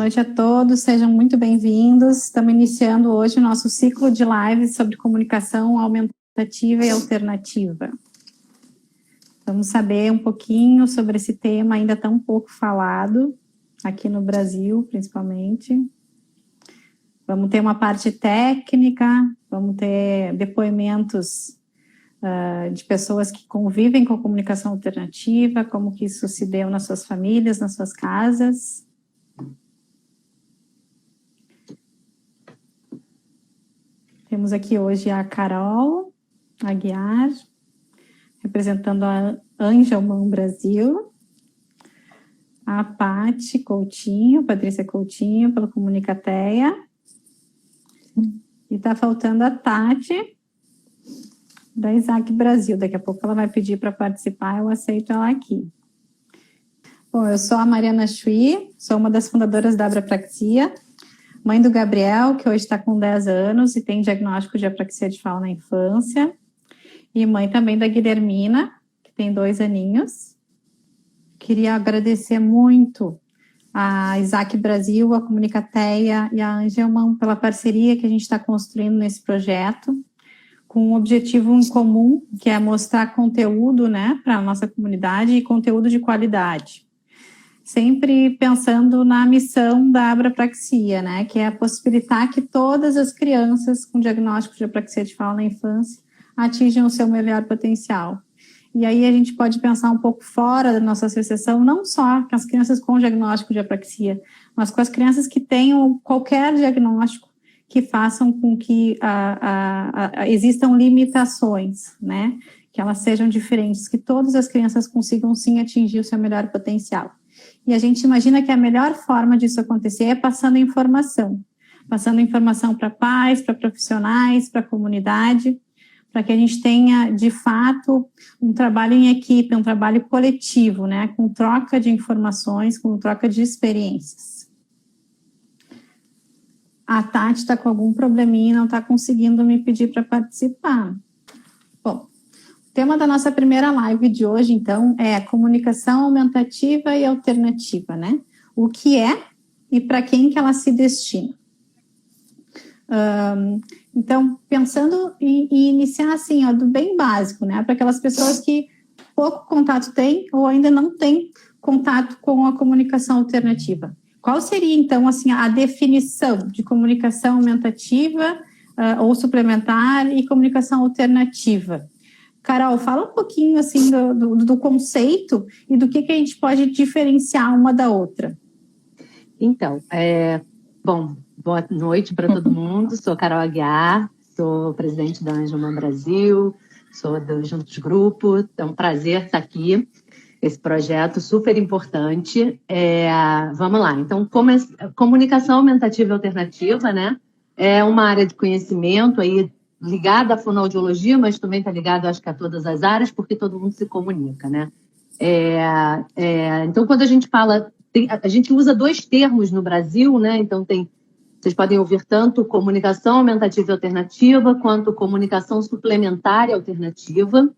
noite a todos, sejam muito bem-vindos. Estamos iniciando hoje o nosso ciclo de lives sobre comunicação aumentativa e alternativa. Vamos saber um pouquinho sobre esse tema ainda tão pouco falado, aqui no Brasil, principalmente. Vamos ter uma parte técnica, vamos ter depoimentos de pessoas que convivem com a comunicação alternativa, como que isso se deu nas suas famílias, nas suas casas. Temos aqui hoje a Carol Aguiar, representando a Angelman Brasil, a Paty Coutinho, Patrícia Coutinho, pela Comunicateia, e está faltando a Tati, da Isaac Brasil. Daqui a pouco ela vai pedir para participar, eu aceito ela aqui. Bom, eu sou a Mariana Chui, sou uma das fundadoras da Abrapraxia, mãe do Gabriel, que hoje está com 10 anos e tem diagnóstico de apraxia de fala na infância, e mãe também da Guilhermina, que tem 2 aninhos. Queria agradecer muito a Isaac Brasil, a Comunicateia e a Angelman pela parceria que a gente está construindo nesse projeto, com um objetivo em comum, que é mostrar conteúdo, né, para a nossa comunidade e conteúdo de qualidade. Sempre pensando na missão da Abrapraxia, né, que é possibilitar que todas as crianças com diagnóstico de apraxia de fala na infância atinjam o seu melhor potencial. E aí a gente pode pensar um pouco fora da nossa associação, não só com as crianças com diagnóstico de apraxia, mas com as crianças que tenham qualquer diagnóstico que façam com que existam limitações, né, que elas sejam diferentes, que todas as crianças consigam sim atingir o seu melhor potencial. E a gente imagina que a melhor forma disso acontecer é passando informação para pais, para profissionais, para a comunidade, para que a gente tenha, de fato, um trabalho em equipe, um trabalho coletivo, né, com troca de informações, com troca de experiências. A Tati está com algum probleminha e não está conseguindo me pedir para participar. Bom, o tema da nossa primeira live de hoje, então, é a comunicação aumentativa e alternativa, né? O que é e para quem que ela se destina. Então, pensando em iniciar assim, ó, do bem básico, né? Para aquelas pessoas que pouco contato têm ou ainda não têm contato com a comunicação alternativa. Qual seria, então, assim, a definição de comunicação aumentativa ou suplementar e comunicação alternativa? Carol, fala um pouquinho, assim, do conceito e do que a gente pode diferenciar uma da outra. Então, bom, boa noite para todo mundo. Sou Carol Aguiar, sou presidente da Angelman Brasil, sou do Juntos Grupo. É um prazer estar aqui. Esse projeto super importante. Vamos lá. Então, comunicação aumentativa e alternativa, né? É uma área de conhecimento aí ligada à fonoaudiologia, mas também está ligada, acho que, a todas as áreas, porque todo mundo se comunica, né? Então, quando a gente fala, a gente usa 2 termos no Brasil, né? Então, vocês podem ouvir tanto comunicação aumentativa e alternativa, quanto comunicação suplementar e alternativa.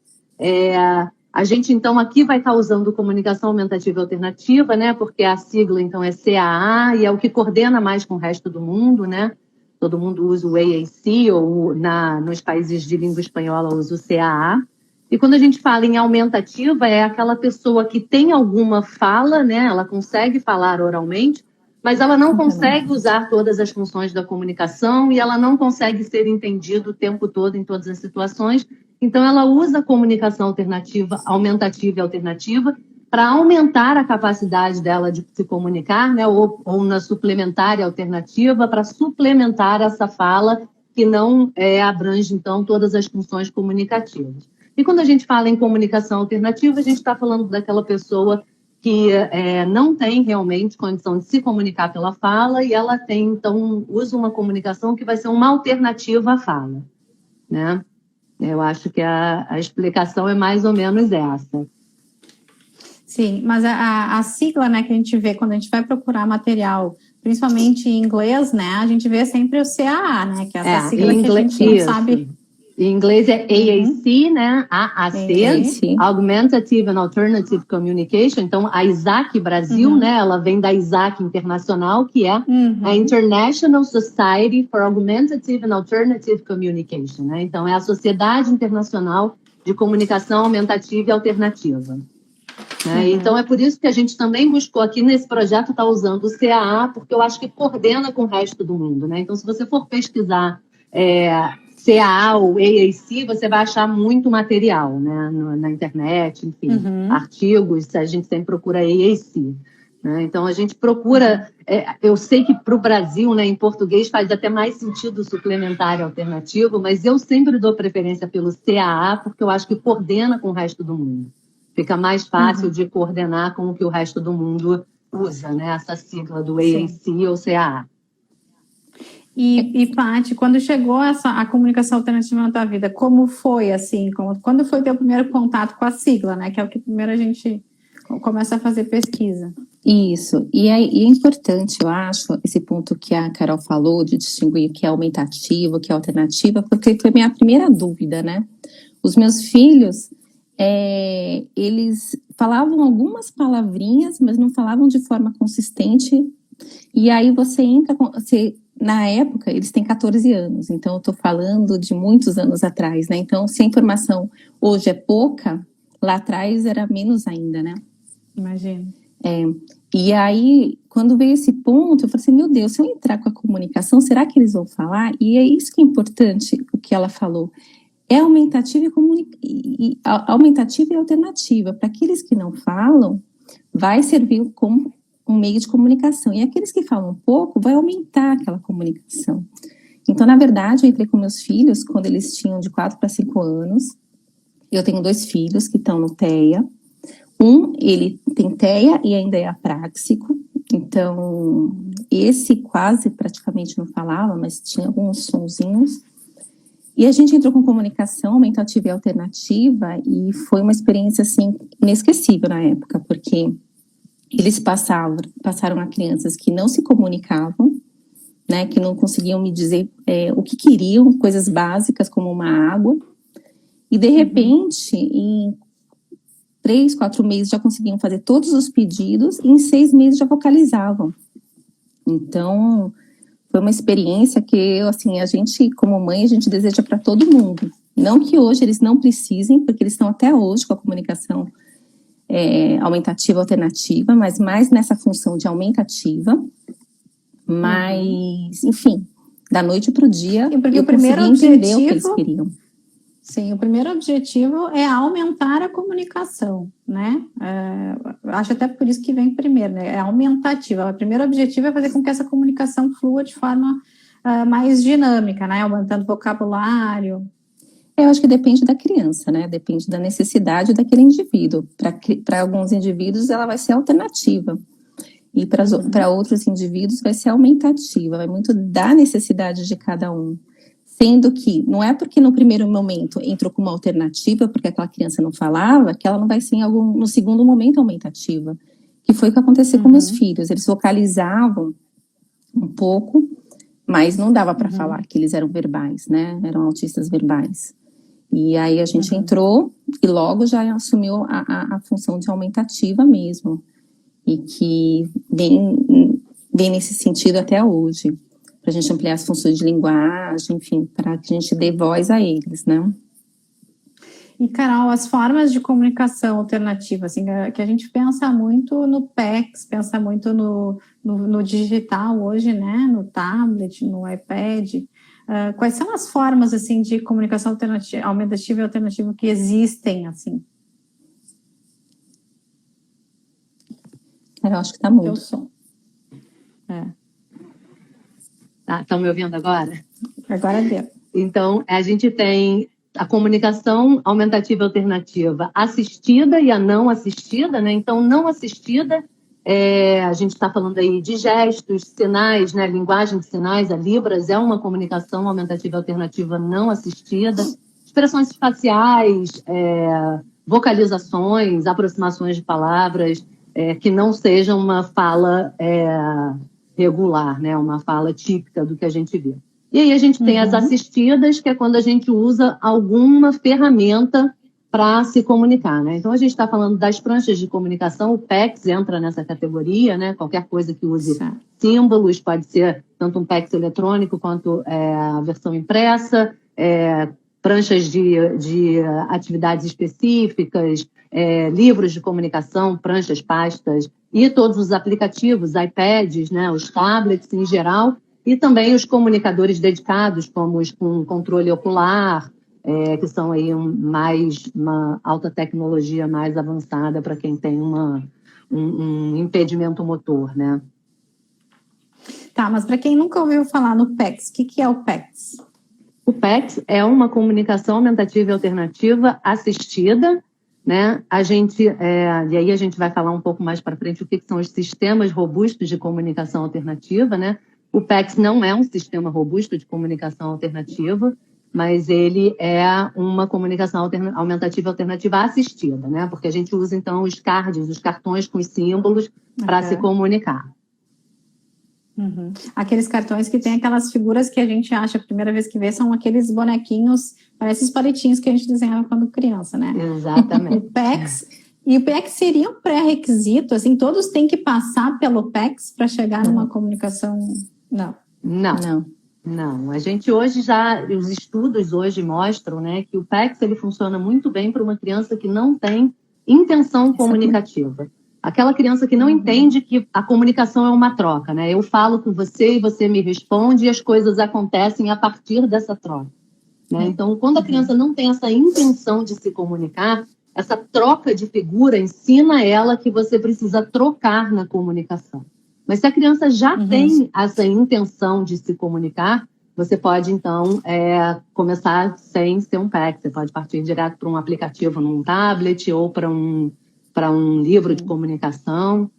A gente, então, aqui vai estar usando comunicação aumentativa e alternativa, né? Porque a sigla, então, é CAA e é o que coordena mais com o resto do mundo, né? Todo mundo usa o AAC ou nos países de língua espanhola usa o CAA. E quando a gente fala em aumentativa, é aquela pessoa que tem alguma fala, né? Ela consegue falar oralmente, mas ela não consegue usar todas as funções da comunicação e ela não consegue ser entendida o tempo todo em todas as situações. Então, ela usa a comunicação alternativa, aumentativa e alternativa para aumentar a capacidade dela de se comunicar, né? Ou na suplementar e alternativa, para suplementar essa fala que não abrange, então, todas as funções comunicativas. E quando a gente fala em comunicação alternativa, a gente está falando daquela pessoa que não tem realmente condição de se comunicar pela fala e ela tem, então, usa uma comunicação que vai ser uma alternativa à fala, né? Eu acho que a explicação é mais ou menos essa. Sim, mas a sigla, né, que a gente vê quando a gente vai procurar material, principalmente em inglês, né, a gente vê sempre o CAA, né, que é essa sigla que a gente não sabe Em inglês é AAC, né? AAC, Augmentative and Alternative Communication. Então, a ISAC Brasil, né? Ela vem da ISAC Internacional, que é a International Society for Augmentative and Alternative Communication, né? Então, é a Sociedade Internacional de Comunicação Aumentativa e Alternativa. Né? Então, é por isso que a gente também buscou aqui nesse projeto estar usando o CAA, porque eu acho que coordena com o resto do mundo, né? Então, se você for pesquisar CAA ou AAC, você vai achar muito material, né? Na internet, enfim, artigos, a gente sempre procura AAC. Né? Então, a gente procura... eu sei que para o Brasil, né, em português, faz até mais sentido o suplementar alternativo, mas eu sempre dou preferência pelo CAA, porque eu acho que coordena com o resto do mundo. Fica mais fácil de coordenar com o que o resto do mundo usa, né? Essa sigla do AAC ou CAA. E Paty, quando chegou a comunicação alternativa na tua vida, como foi, assim? Quando foi o teu primeiro contato com a sigla, né? Que é o que primeiro a gente começa a fazer pesquisa. Isso. E é importante, eu acho, esse ponto que a Carol falou, de distinguir o que é aumentativo, o que é alternativa, porque foi minha primeira dúvida, né? Os meus filhos, eles falavam algumas palavrinhas, mas não falavam de forma consistente. E aí você entra... Na época, eles têm 14 anos, então eu estou falando de muitos anos atrás, né? Então, se a informação hoje é pouca, lá atrás era menos ainda, né? Imagino. E aí, quando veio esse ponto, eu falei assim, meu Deus, se eu entrar com a comunicação, será que eles vão falar? E é isso que é importante, o que ela falou. É aumentativa e alternativa. Para aqueles que não falam, vai servir como um meio de comunicação. E aqueles que falam pouco, vai aumentar aquela comunicação. Então, na verdade, eu entrei com meus filhos quando eles tinham de 4 para 5 anos. Eu tenho 2 filhos que estão no TEA. Ele tem TEA e ainda é apráxico. Então, esse quase praticamente não falava, mas tinha alguns sonzinhos. E a gente entrou com comunicação aumentativa e alternativa e foi uma experiência, assim, inesquecível na época, porque eles passaram a crianças que não se comunicavam, né, que não conseguiam me dizer o que queriam, coisas básicas como uma água, e de repente, em 3, 4 meses já conseguiam fazer todos os pedidos, e em 6 meses já vocalizavam. Então, foi uma experiência que, assim, a gente, como mãe, a gente deseja para todo mundo. Não que hoje eles não precisem, porque eles estão até hoje com a comunicação aumentativa, alternativa, mas mais nessa função de aumentativa. Mas, enfim, da noite para o dia, eu consegui entender o que eles queriam. Sim, o primeiro objetivo é aumentar a comunicação, né? Acho até por isso que vem primeiro, né? É aumentativa. O primeiro objetivo é fazer com que essa comunicação flua de forma mais dinâmica, né? Aumentando vocabulário. Eu acho que depende da criança, né? Depende da necessidade daquele indivíduo. Para alguns indivíduos, ela vai ser alternativa. E para outros indivíduos, vai ser aumentativa. Vai muito da necessidade de cada um. Sendo que, não é porque no primeiro momento entrou com uma alternativa, porque aquela criança não falava, que ela não vai ser no segundo momento aumentativa. Que foi o que aconteceu com meus filhos. Eles vocalizavam um pouco, mas não dava para falar que eles eram verbais, né? Eram autistas verbais. E aí a gente entrou e logo já assumiu a função de aumentativa mesmo. E que vem nesse sentido até hoje. Para a gente ampliar as funções de linguagem, enfim, para que a gente dê voz a eles, né? E, Carol, as formas de comunicação alternativa, assim, que a gente pensa muito no PEX, pensa muito no digital hoje, né? No tablet, no iPad. Quais são as formas, assim, de comunicação alternativa, aumentativa e alternativa que existem, assim? Eu acho que está muito. Eu sou. Estão me ouvindo agora? Agora deu. Então, a gente tem a comunicação aumentativa e alternativa assistida e a não assistida, né? Então, não assistida, a gente está falando aí de gestos, sinais, né? Linguagem de sinais, a Libras é uma comunicação aumentativa e alternativa não assistida. Expressões faciais, vocalizações, aproximações de palavras, que não sejam uma fala regular, né? Uma fala típica do que a gente vê. E aí a gente tem as assistidas, que é quando a gente usa alguma ferramenta para se comunicar, né? Então a gente está falando das pranchas de comunicação, o PECS entra nessa categoria, né? Qualquer coisa que use símbolos, pode ser tanto um PECS eletrônico quanto a versão impressa, pranchas de atividades específicas, livros de comunicação, pranchas, pastas, e todos os aplicativos, iPads, né, os tablets em geral, e também os comunicadores dedicados, como os com controle ocular, que são aí uma alta tecnologia mais avançada para quem tem um impedimento motor, né? Tá, mas para quem nunca ouviu falar no PECS, o que é o PECS? O PECS é uma comunicação aumentativa e alternativa assistida, né? E aí a gente vai falar um pouco mais para frente o que são os sistemas robustos de comunicação alternativa, né? O PECS não é um sistema robusto de comunicação alternativa, mas ele é uma comunicação aumentativa e alternativa assistida, né? Porque a gente usa, então, os cards, os cartões com os símbolos para se comunicar. Aqueles cartões que tem aquelas figuras que a gente acha, a primeira vez que vê, são aqueles bonequinhos, parecem os palitinhos que a gente desenhava quando criança, né? Exatamente. O PECS seria um pré-requisito, assim, todos têm que passar pelo PECS para chegar numa comunicação... Não. A gente hoje os estudos hoje mostram, né, que o PECS ele funciona muito bem para uma criança que não tem intenção comunicativa. Aquela criança que não entende que a comunicação é uma troca, né? Eu falo com você e você me responde e as coisas acontecem a partir dessa troca, né? Então, quando a criança não tem essa intenção de se comunicar, essa troca de figura ensina ela que você precisa trocar na comunicação. Mas se a criança já tem essa intenção de se comunicar, você pode, então, começar sem ser um PECS. Você pode partir direto para um aplicativo num tablet ou para um livro de comunicação.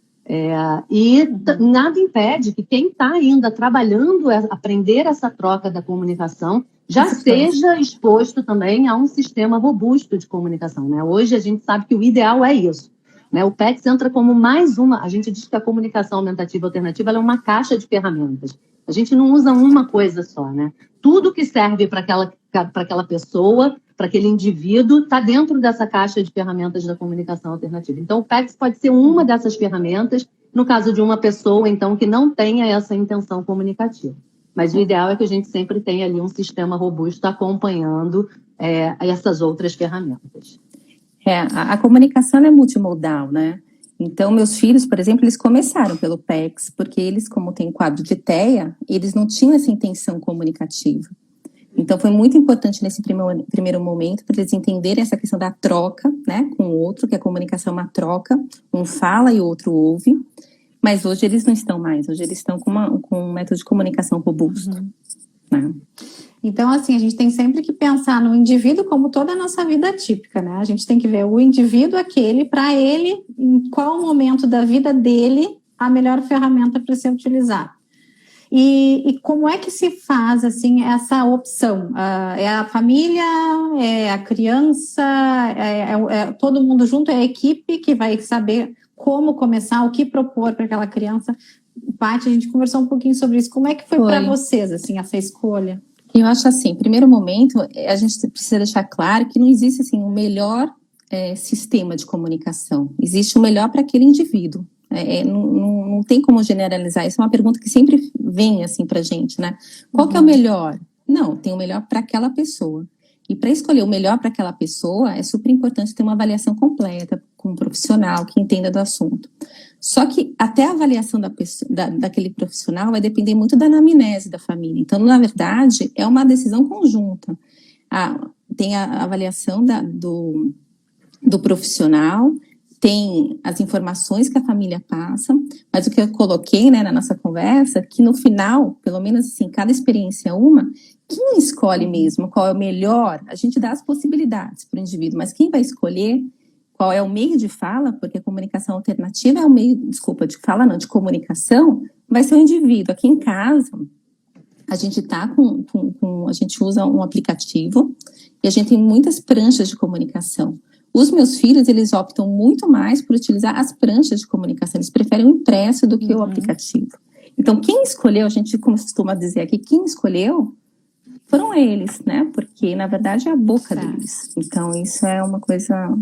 Nada impede que quem está ainda trabalhando aprender essa troca da comunicação já seja exposto também a um sistema robusto de comunicação, né? Hoje a gente sabe que o ideal é isso, né? O PECS entra como mais uma... A gente diz que a comunicação aumentativa alternativa ela é uma caixa de ferramentas. A gente não usa uma coisa só, né? Tudo que serve para aquela pessoa, para aquele indivíduo, está dentro dessa caixa de ferramentas da comunicação alternativa. Então, o PECS pode ser uma dessas ferramentas, no caso de uma pessoa, então, que não tenha essa intenção comunicativa. Mas o ideal é que a gente sempre tenha ali um sistema robusto acompanhando essas outras ferramentas. A comunicação é multimodal, né? Então, meus filhos, por exemplo, eles começaram pelo PECS, porque eles, como têm quadro de TEA, eles não tinham essa intenção comunicativa. Então, foi muito importante nesse primeiro momento para eles entenderem essa questão da troca, né, com o outro, que a comunicação é uma troca, um fala e o outro ouve, mas hoje eles não estão mais, hoje eles estão com um método de comunicação robusto. Né? Então, assim, a gente tem sempre que pensar no indivíduo como toda a nossa vida típica, né? A gente tem que ver o indivíduo aquele, para ele, em qual momento da vida dele, a melhor ferramenta para ser utilizada. E como é que se faz, assim, essa opção? É a família, é a criança, é todo mundo junto, é a equipe que vai saber como começar, o que propor para aquela criança? Paty, a gente conversou um pouquinho sobre isso. Como é que foi para vocês, assim, essa escolha? Eu acho assim, primeiro momento, a gente precisa deixar claro que não existe, assim, o melhor sistema de comunicação. Existe o melhor para aquele indivíduo. Não tem como generalizar. Isso é uma pergunta que sempre vem, assim, pra gente, né? Qual que é o melhor? Não, tem o melhor para aquela pessoa. E para escolher o melhor para aquela pessoa, é super importante ter uma avaliação completa com um profissional que entenda do assunto. Só que até a avaliação daquele profissional vai depender muito da anamnese da família. Então, na verdade, é uma decisão conjunta. Tem a avaliação do profissional, tem as informações que a família passa, mas o que eu coloquei, né, na nossa conversa, que no final, pelo menos assim, cada experiência é uma, quem escolhe mesmo qual é o melhor, a gente dá as possibilidades para o indivíduo, mas quem vai escolher qual é o meio de fala, porque a comunicação alternativa é o meio, de fala não, de comunicação, vai ser o indivíduo. Aqui em casa, a gente a gente usa um aplicativo e a gente tem muitas pranchas de comunicação. Os meus filhos, eles optam muito mais por utilizar as pranchas de comunicação, eles preferem o impresso do que o aplicativo. Então, quem escolheu, a gente costuma dizer aqui, quem escolheu foram eles, né? Porque, na verdade, é a boca Certo. deles. Então, isso é uma coisa,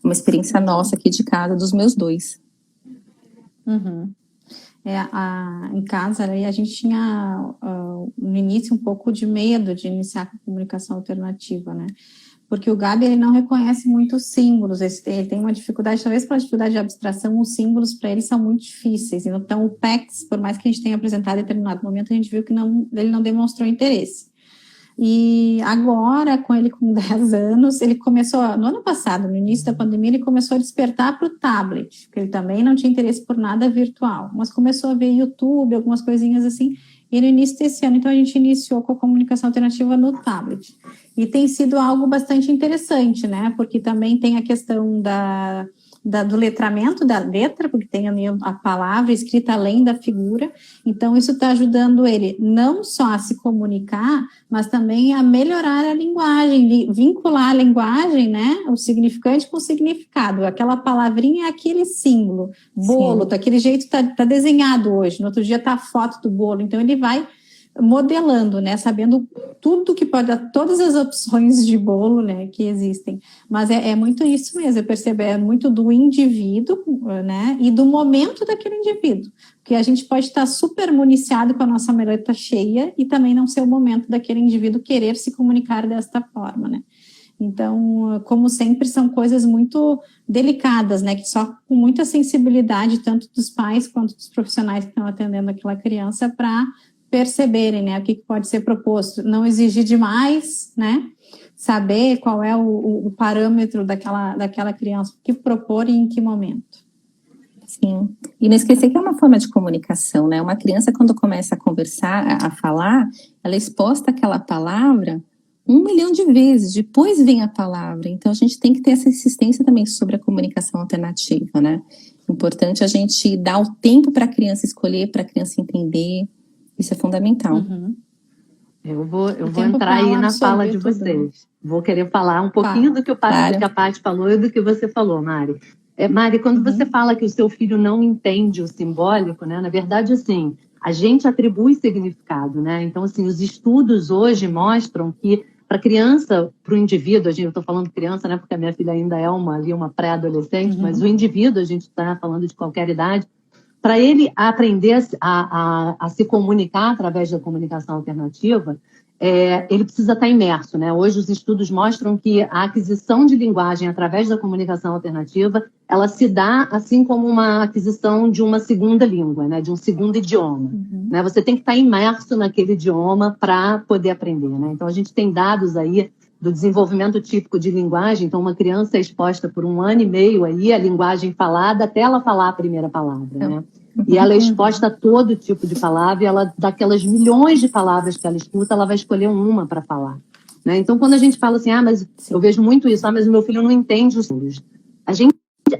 uma experiência nossa aqui de casa, dos meus 2. Uhum. Em casa, aí a gente tinha no início um pouco de medo de iniciar com a comunicação alternativa, né? Porque o Gabi, ele não reconhece muitos símbolos, ele tem uma dificuldade, talvez pela dificuldade de abstração, os símbolos para ele são muito difíceis. Então, o PEX, por mais que a gente tenha apresentado em determinado momento, a gente viu que ele não demonstrou interesse. E agora, com ele com 10 anos, ele começou, no ano passado, no início da pandemia, ele começou a despertar para o tablet, porque ele também não tinha interesse por nada virtual, mas começou a ver YouTube, algumas coisinhas assim, e no início desse ano, então a gente iniciou com a comunicação alternativa no tablet. E tem sido algo bastante interessante, né, porque também tem a questão do letramento da letra, porque tem a palavra escrita além da figura, então isso está ajudando ele não só a se comunicar, mas também a melhorar a linguagem, vincular a linguagem, né, o significante com o significado, aquela palavrinha é aquele símbolo, bolo, daquele jeito tá desenhado hoje, no outro dia tá a foto do bolo, então ele vai modelando, né, sabendo tudo que pode, todas as opções de bolo, né, que existem, mas é muito isso mesmo, eu percebo, é muito do indivíduo, né, e do momento daquele indivíduo, porque a gente pode estar super municiado com a nossa maleta cheia e também não ser o momento daquele indivíduo querer se comunicar desta forma, né. Então, como sempre, são coisas muito delicadas, né, que só com muita sensibilidade, tanto dos pais quanto dos profissionais que estão atendendo aquela criança, para perceberem, né, o que pode ser proposto, não exigir demais, né, saber qual é o parâmetro daquela criança, o que propor e em que momento. Sim, e não esquecer que é uma forma de comunicação, né, uma criança quando começa a conversar, a falar, ela é exposta àquela palavra 1 milhão de vezes, depois vem a palavra, então a gente tem que ter essa insistência também sobre a comunicação alternativa, né, importante a gente dar o tempo para a criança escolher, para a criança entender. Isso é fundamental. Uhum. Eu vou entrar aí na fala de vocês. Vou querer falar um pouquinho do que a Paty falou e do que você falou, Mari. Mari, quando você fala que o seu filho não entende o simbólico, né? Na verdade, assim, a gente atribui significado, né? Então, assim, os estudos hoje mostram que para a criança, para o indivíduo, eu estou falando criança, né? Porque a minha filha ainda é uma pré-adolescente, mas o indivíduo, a gente está falando de qualquer idade, para ele aprender a se comunicar através da comunicação alternativa, ele precisa estar imerso, né? Hoje os estudos mostram que a aquisição de linguagem através da comunicação alternativa, ela se dá assim como uma aquisição de uma segunda língua, né? De um segundo idioma. Né? Você tem que estar imerso naquele idioma para poder aprender, né? Então a gente tem dados aí do desenvolvimento típico de linguagem, então uma criança é exposta por 1 ano e meio aí a linguagem falada até ela falar a primeira palavra, né? E ela é exposta a todo tipo de palavra, e ela, daquelas milhões de palavras que ela escuta, ela vai escolher uma para falar, né? Então quando a gente fala assim, mas eu vejo muito isso, mas o meu filho não entende os símbolos,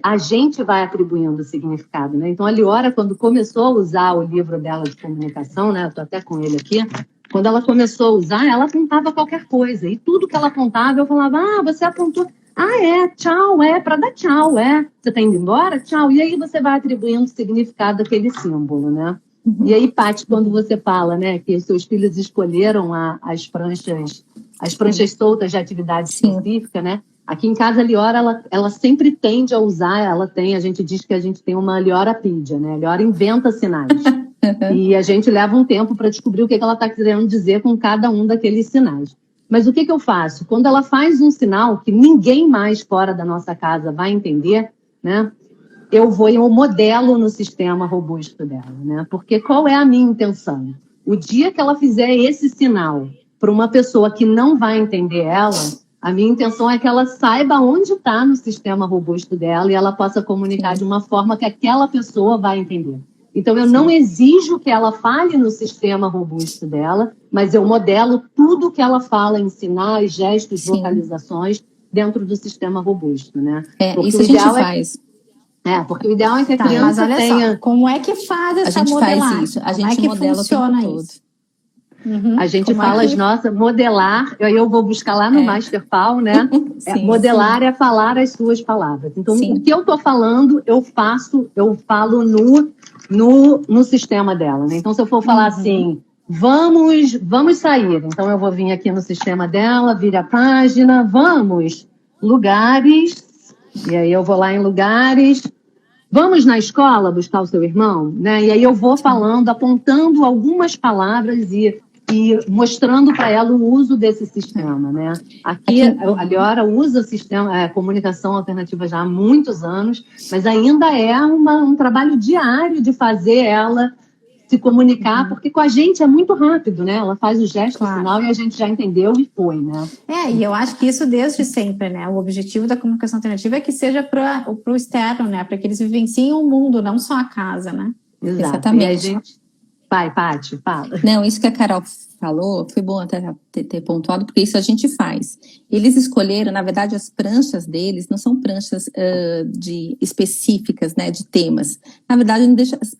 a gente vai atribuindo significado, né? Então a Liora, quando começou a usar o livro dela de comunicação, né? Eu tô até com ele aqui. Quando ela começou a usar, ela apontava qualquer coisa. E tudo que ela apontava, eu falava, você apontou. Tchau, para dar tchau, Você tá indo embora? Tchau. E aí você vai atribuindo significado àquele símbolo, né? E aí, Paty, quando você fala, né, que seus filhos escolheram as pranchas soltas de atividade específica, né? Aqui em casa, a Liora, ela sempre tende a usar, a gente diz que a gente tem uma Liorapídia, né? A Liora inventa sinais. E a gente leva um tempo para descobrir o que ela está querendo dizer com cada um daqueles sinais. Mas o que eu faço? Quando ela faz um sinal que ninguém mais fora da nossa casa vai entender, né? Eu modelo no sistema robusto dela, né? Porque qual é a minha intenção? O dia que ela fizer esse sinal para uma pessoa que não vai entender ela, a minha intenção é que ela saiba onde está no sistema robusto dela e ela possa comunicar de uma forma que aquela pessoa vai entender. Então, eu não exijo que ela fale no sistema robusto dela, mas eu modelo tudo que ela fala em sinais, gestos, vocalizações dentro do sistema robusto, né? Isso a gente faz. Porque o ideal é que a criança mas olha tenha... Só, como é que faz essa modelagem? Faz isso, a gente modela o tempo todo. A gente fala modelar, aí eu vou buscar lá no Masterfal, né? Modelar é falar as suas palavras. Então, o que eu estou falando, eu falo no sistema dela, né? Então, se eu for falar assim, Vamos sair. Então, eu vou vir aqui no sistema dela, vire a página, vamos, lugares, e aí eu vou lá em lugares, vamos na escola buscar o seu irmão, né? E aí eu vou falando, apontando algumas palavras e mostrando para ela o uso desse sistema, né? Aqui, a Liora usa o sistema comunicação alternativa já há muitos anos, mas ainda é um trabalho diário de fazer ela se comunicar, porque com a gente é muito rápido, né? Ela faz o gesto, o sinal, e a gente já entendeu e foi, né? E eu acho que isso desde sempre, né? O objetivo da comunicação alternativa é que seja para o externo, né? Para que eles vivenciem o mundo, não só a casa, né? Exato. Exatamente. E a gente... Vai, Paty, fala. Não, isso que a Carol falou, foi bom até ter pontuado, porque isso a gente faz. Eles escolheram, na verdade, as pranchas deles não são pranchas específicas, né, de temas. Na verdade,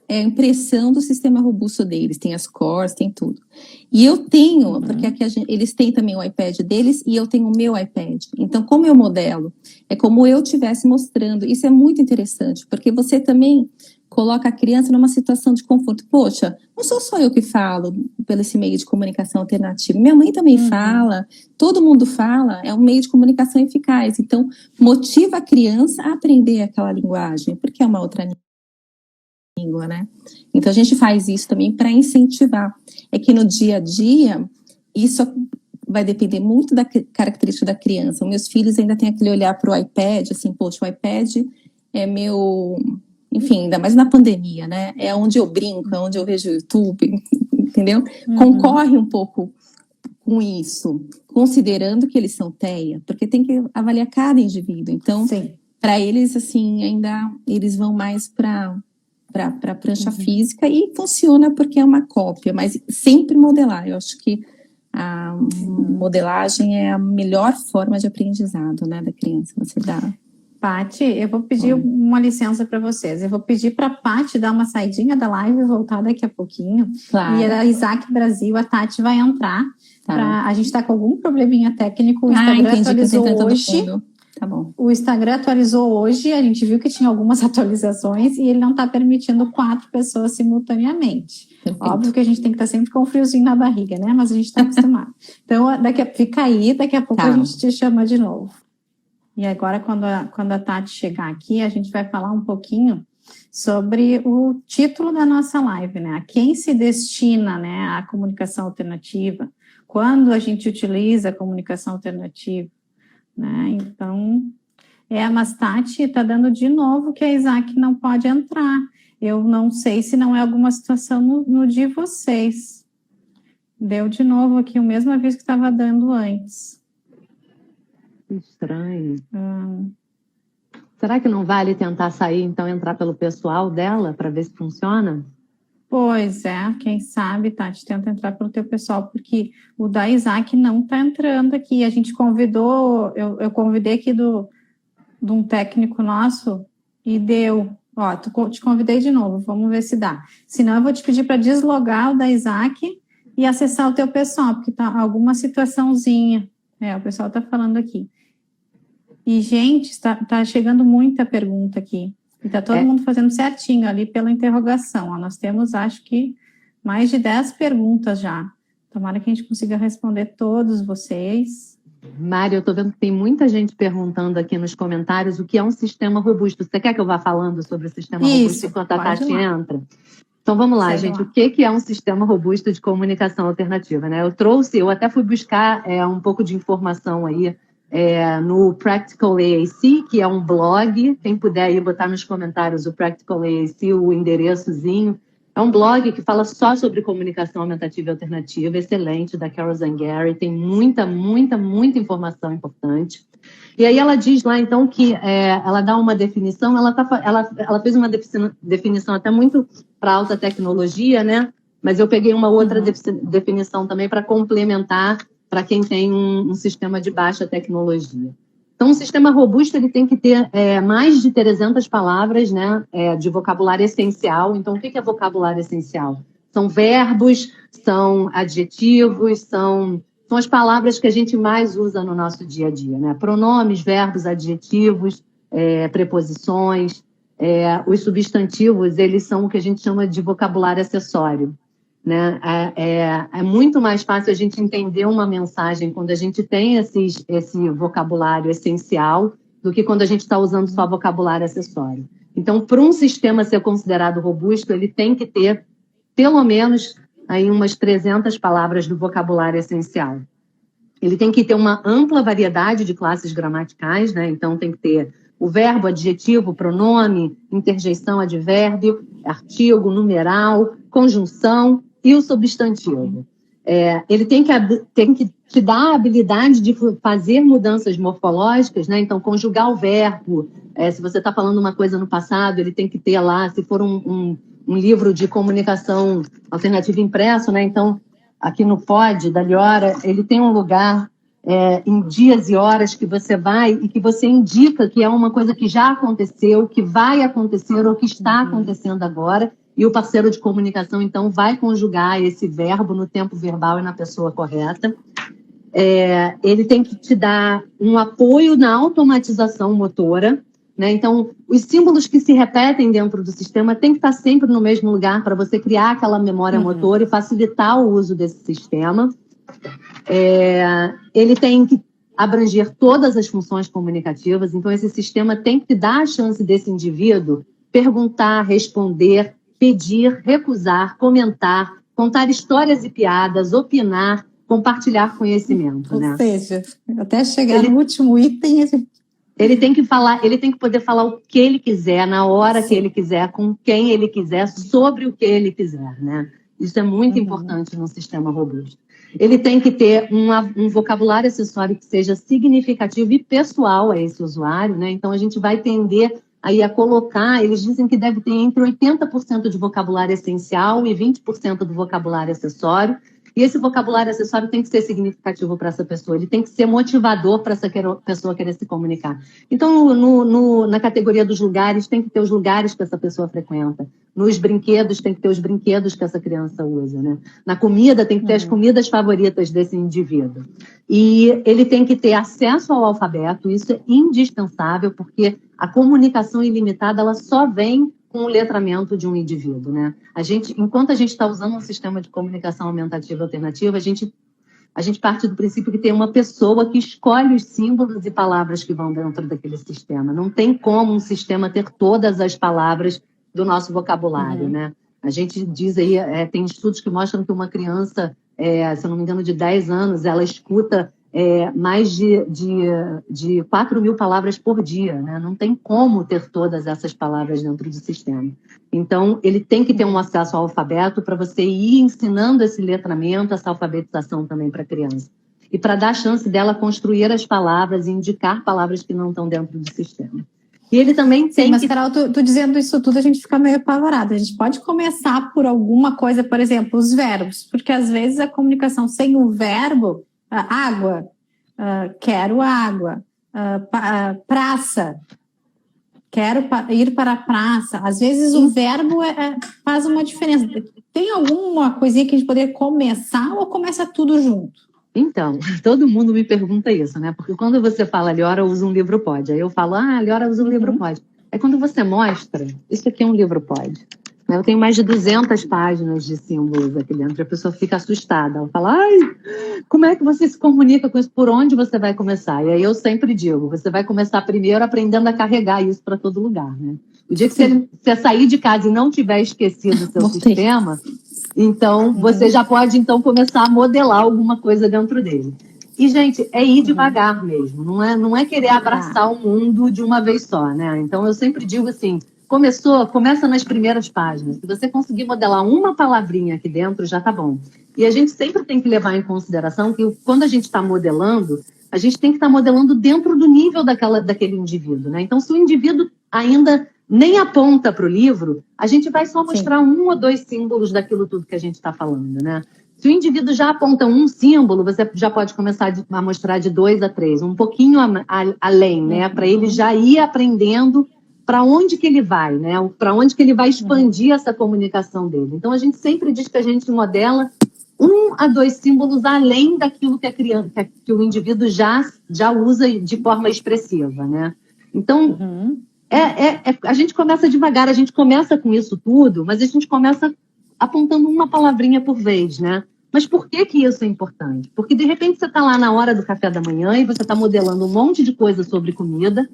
é a impressão do sistema robusto deles, tem as cores, tem tudo. E eu tenho, porque aqui eles têm também o iPad deles e eu tenho o meu iPad. Então, como eu modelo, é como eu estivesse mostrando. Isso é muito interessante, porque você também coloca a criança numa situação de conforto. Poxa, não sou só eu que falo pelo esse meio de comunicação alternativa. Minha mãe também fala, todo mundo fala, é um meio de comunicação eficaz. Então, motiva a criança a aprender aquela linguagem, porque é uma outra língua, né? Então, a gente faz isso também para incentivar. É que no dia a dia, isso vai depender muito da característica da criança. Os meus filhos ainda têm aquele olhar para o iPad, assim, poxa, o iPad é meu... Enfim, ainda mais na pandemia, né? É onde eu brinco, é onde eu vejo o YouTube, entendeu? Concorre um pouco com isso, considerando que eles são TEA, porque tem que avaliar cada indivíduo. Então, para eles, assim, ainda eles vão mais para a prancha física e funciona porque é uma cópia, mas sempre modelar. Eu acho que a modelagem é a melhor forma de aprendizado, né, da criança. Você dá... Paty, eu vou pedir uma licença para vocês. Eu vou pedir para a Paty dar uma saidinha da live e voltar daqui a pouquinho. Claro. E a Isaac Brasil, a Tati vai entrar. A gente está com algum probleminha técnico. O Instagram atualizou hoje. Tá bom. O Instagram atualizou hoje. A gente viu que tinha algumas atualizações e ele não está permitindo 4 pessoas simultaneamente. Perfeito. Óbvio que a gente tem que estar sempre com um friozinho na barriga, né? Mas a gente está acostumado. Então, fica aí, daqui a pouco a gente te chama de novo. E agora, quando a Tati chegar aqui, a gente vai falar um pouquinho sobre o título da nossa live, né? A quem se destina, né, a comunicação alternativa? Quando a gente utiliza a comunicação alternativa, né? Então, mas Tati está dando de novo que a Isaac não pode entrar. Eu não sei se não é alguma situação no de vocês. Deu de novo aqui o mesmo aviso que estava dando antes. Estranho. Será que não vale tentar sair, então entrar pelo pessoal dela para ver se funciona? Pois é, quem sabe, Tati, tenta entrar pelo teu pessoal, porque o da Isaac não está entrando aqui. A gente convidou, eu convidei aqui de um técnico nosso e deu. Ó, te convidei de novo, vamos ver se dá. Senão eu vou te pedir para deslogar o da Isaac e acessar o teu pessoal, porque tá alguma situaçãozinha. O pessoal está falando aqui. E, gente, está chegando muita pergunta aqui. E está todo mundo fazendo certinho ali pela interrogação. Ó, nós temos, acho que, mais de 10 perguntas já. Tomara que a gente consiga responder todos vocês. Mari, eu estou vendo que tem muita gente perguntando aqui nos comentários o que é um sistema robusto. Você quer que eu vá falando sobre o sistema robusto enquanto a Tati entra? Então, vamos lá, gente. O que é um sistema robusto de comunicação alternativa, né? Eu até fui buscar um pouco de informação aí no Practical AAC, que é um blog. Quem puder aí botar nos comentários o Practical AAC, o endereçozinho. É um blog que fala só sobre comunicação aumentativa e alternativa, excelente, da Carol Zangari. Tem muita, muita, muita informação importante. E aí ela diz lá, então, que ela dá uma definição, ela fez uma definição até muito para alta tecnologia, né? Mas eu peguei uma outra definição também para complementar para quem tem um sistema de baixa tecnologia. Então, um sistema robusto ele tem que ter mais de 300 palavras, né, de vocabulário essencial. Então, o que é vocabulário essencial? São verbos, são adjetivos, são as palavras que a gente mais usa no nosso dia a dia, né? Pronomes, verbos, adjetivos, preposições. Os substantivos, eles são o que a gente chama de vocabulário acessório. né? É muito mais fácil a gente entender uma mensagem quando a gente tem esse vocabulário essencial do que quando a gente está usando só vocabulário acessório. Então, para um sistema ser considerado robusto, ele tem que ter, pelo menos, aí umas 300 palavras do vocabulário essencial. Ele tem que ter uma ampla variedade de classes gramaticais, né? Então, tem que ter o verbo, adjetivo, pronome, interjeição, advérbio, artigo, numeral, conjunção e o substantivo. Ele tem que te dar a habilidade de fazer mudanças morfológicas, né? Então, conjugar o verbo. Se você está falando uma coisa no passado, ele tem que ter lá, se for um livro de comunicação alternativa impresso, né? Então, aqui no POD da Liora, ele tem um lugar em dias e horas que você vai e que você indica que é uma coisa que já aconteceu, que vai acontecer ou que está acontecendo agora, e o parceiro de comunicação, então, vai conjugar esse verbo no tempo verbal e na pessoa correta. Ele tem que te dar um apoio na automatização motora, né? Então, os símbolos que se repetem dentro do sistema têm que estar sempre no mesmo lugar para você criar aquela memória motora e facilitar o uso desse sistema. Ele tem que abranger todas as funções comunicativas, então esse sistema tem que dar a chance desse indivíduo perguntar, responder, pedir, recusar, comentar, contar histórias e piadas, opinar, compartilhar conhecimento. Ou seja, até chegar no último item... Ele tem que falar, ele tem que poder falar o que ele quiser, na hora que ele quiser, com quem ele quiser, sobre o que ele quiser, né? Isso é muito importante num sistema robusto. Ele tem que ter um vocabulário acessório que seja significativo e pessoal a esse usuário, né? Então, a gente vai tender aí a colocar, eles dizem que deve ter entre 80% de vocabulário essencial e 20% do vocabulário acessório. E esse vocabulário acessório tem que ser significativo para essa pessoa, ele tem que ser motivador para essa pessoa querer se comunicar. Então, na categoria dos lugares, tem que ter os lugares que essa pessoa frequenta. Nos brinquedos, tem que ter os brinquedos que essa criança usa, né? Na comida, tem que ter as comidas favoritas desse indivíduo. E ele tem que ter acesso ao alfabeto, isso é indispensável, porque a comunicação ilimitada, ela só vem com o letramento de um indivíduo, né? Enquanto a gente está usando um sistema de comunicação aumentativa alternativa, a gente parte do princípio que tem uma pessoa que escolhe os símbolos e palavras que vão dentro daquele sistema. Não tem como um sistema ter todas as palavras do nosso vocabulário, né? A gente diz aí, tem estudos que mostram que uma criança, se eu não me engano, de 10 anos, ela escuta mais de 4.000 palavras por dia, né? Não tem como ter todas essas palavras dentro do sistema. Então, ele tem que ter um acesso ao alfabeto para você ir ensinando esse letramento, essa alfabetização também para a criança. E para dar a chance dela construir as palavras e indicar palavras que não estão dentro do sistema. E ele também tem mas, Carol, tu dizendo isso tudo, a gente fica meio apavorada. A gente pode começar por alguma coisa, por exemplo, os verbos, porque às vezes a comunicação sem o verbo... água, quero água, praça, quero ir para a praça. Às vezes o verbo faz uma diferença. Tem alguma coisinha que a gente poderia começar ou começa tudo junto? Então, todo mundo me pergunta isso, né? Porque quando você fala, Liora usa um livro pode. Aí eu falo, Liora usa um livro pode. Aí quando você mostra, isso aqui é um livro pode. Eu tenho mais de 200 páginas de símbolos aqui dentro. A pessoa fica assustada. Ela fala, como é que você se comunica com isso? Por onde você vai começar? E aí eu sempre digo, você vai começar primeiro aprendendo a carregar isso para todo lugar, né? O dia que você sair de casa e não tiver esquecido o seu sistema, então você já pode então começar a modelar alguma coisa dentro dele. E, gente, é ir devagar mesmo. Não é querer abraçar o mundo de uma vez só, né? Então eu sempre digo assim, começa nas primeiras páginas. Se você conseguir modelar uma palavrinha aqui dentro, já tá bom. E a gente sempre tem que levar em consideração que quando a gente está modelando, a gente tem que estar modelando dentro do nível daquele indivíduo, né? Então, se o indivíduo ainda nem aponta para o livro, a gente vai só mostrar 1 ou 2 símbolos daquilo tudo que a gente está falando, né? Se o indivíduo já aponta um símbolo, você já pode começar a mostrar de 2 a 3, um pouquinho além, né? Para ele já ir aprendendo para onde que ele vai, né? Para onde que ele vai expandir essa comunicação dele. Então, a gente sempre diz que a gente modela 1 a 2 símbolos além daquilo que que o indivíduo já usa de forma expressiva, né? Então, a gente começa devagar, a gente começa com isso tudo, mas a gente começa apontando uma palavrinha por vez, né? Mas por que isso é importante? Porque, de repente, você está lá na hora do café da manhã e você está modelando um monte de coisa sobre comida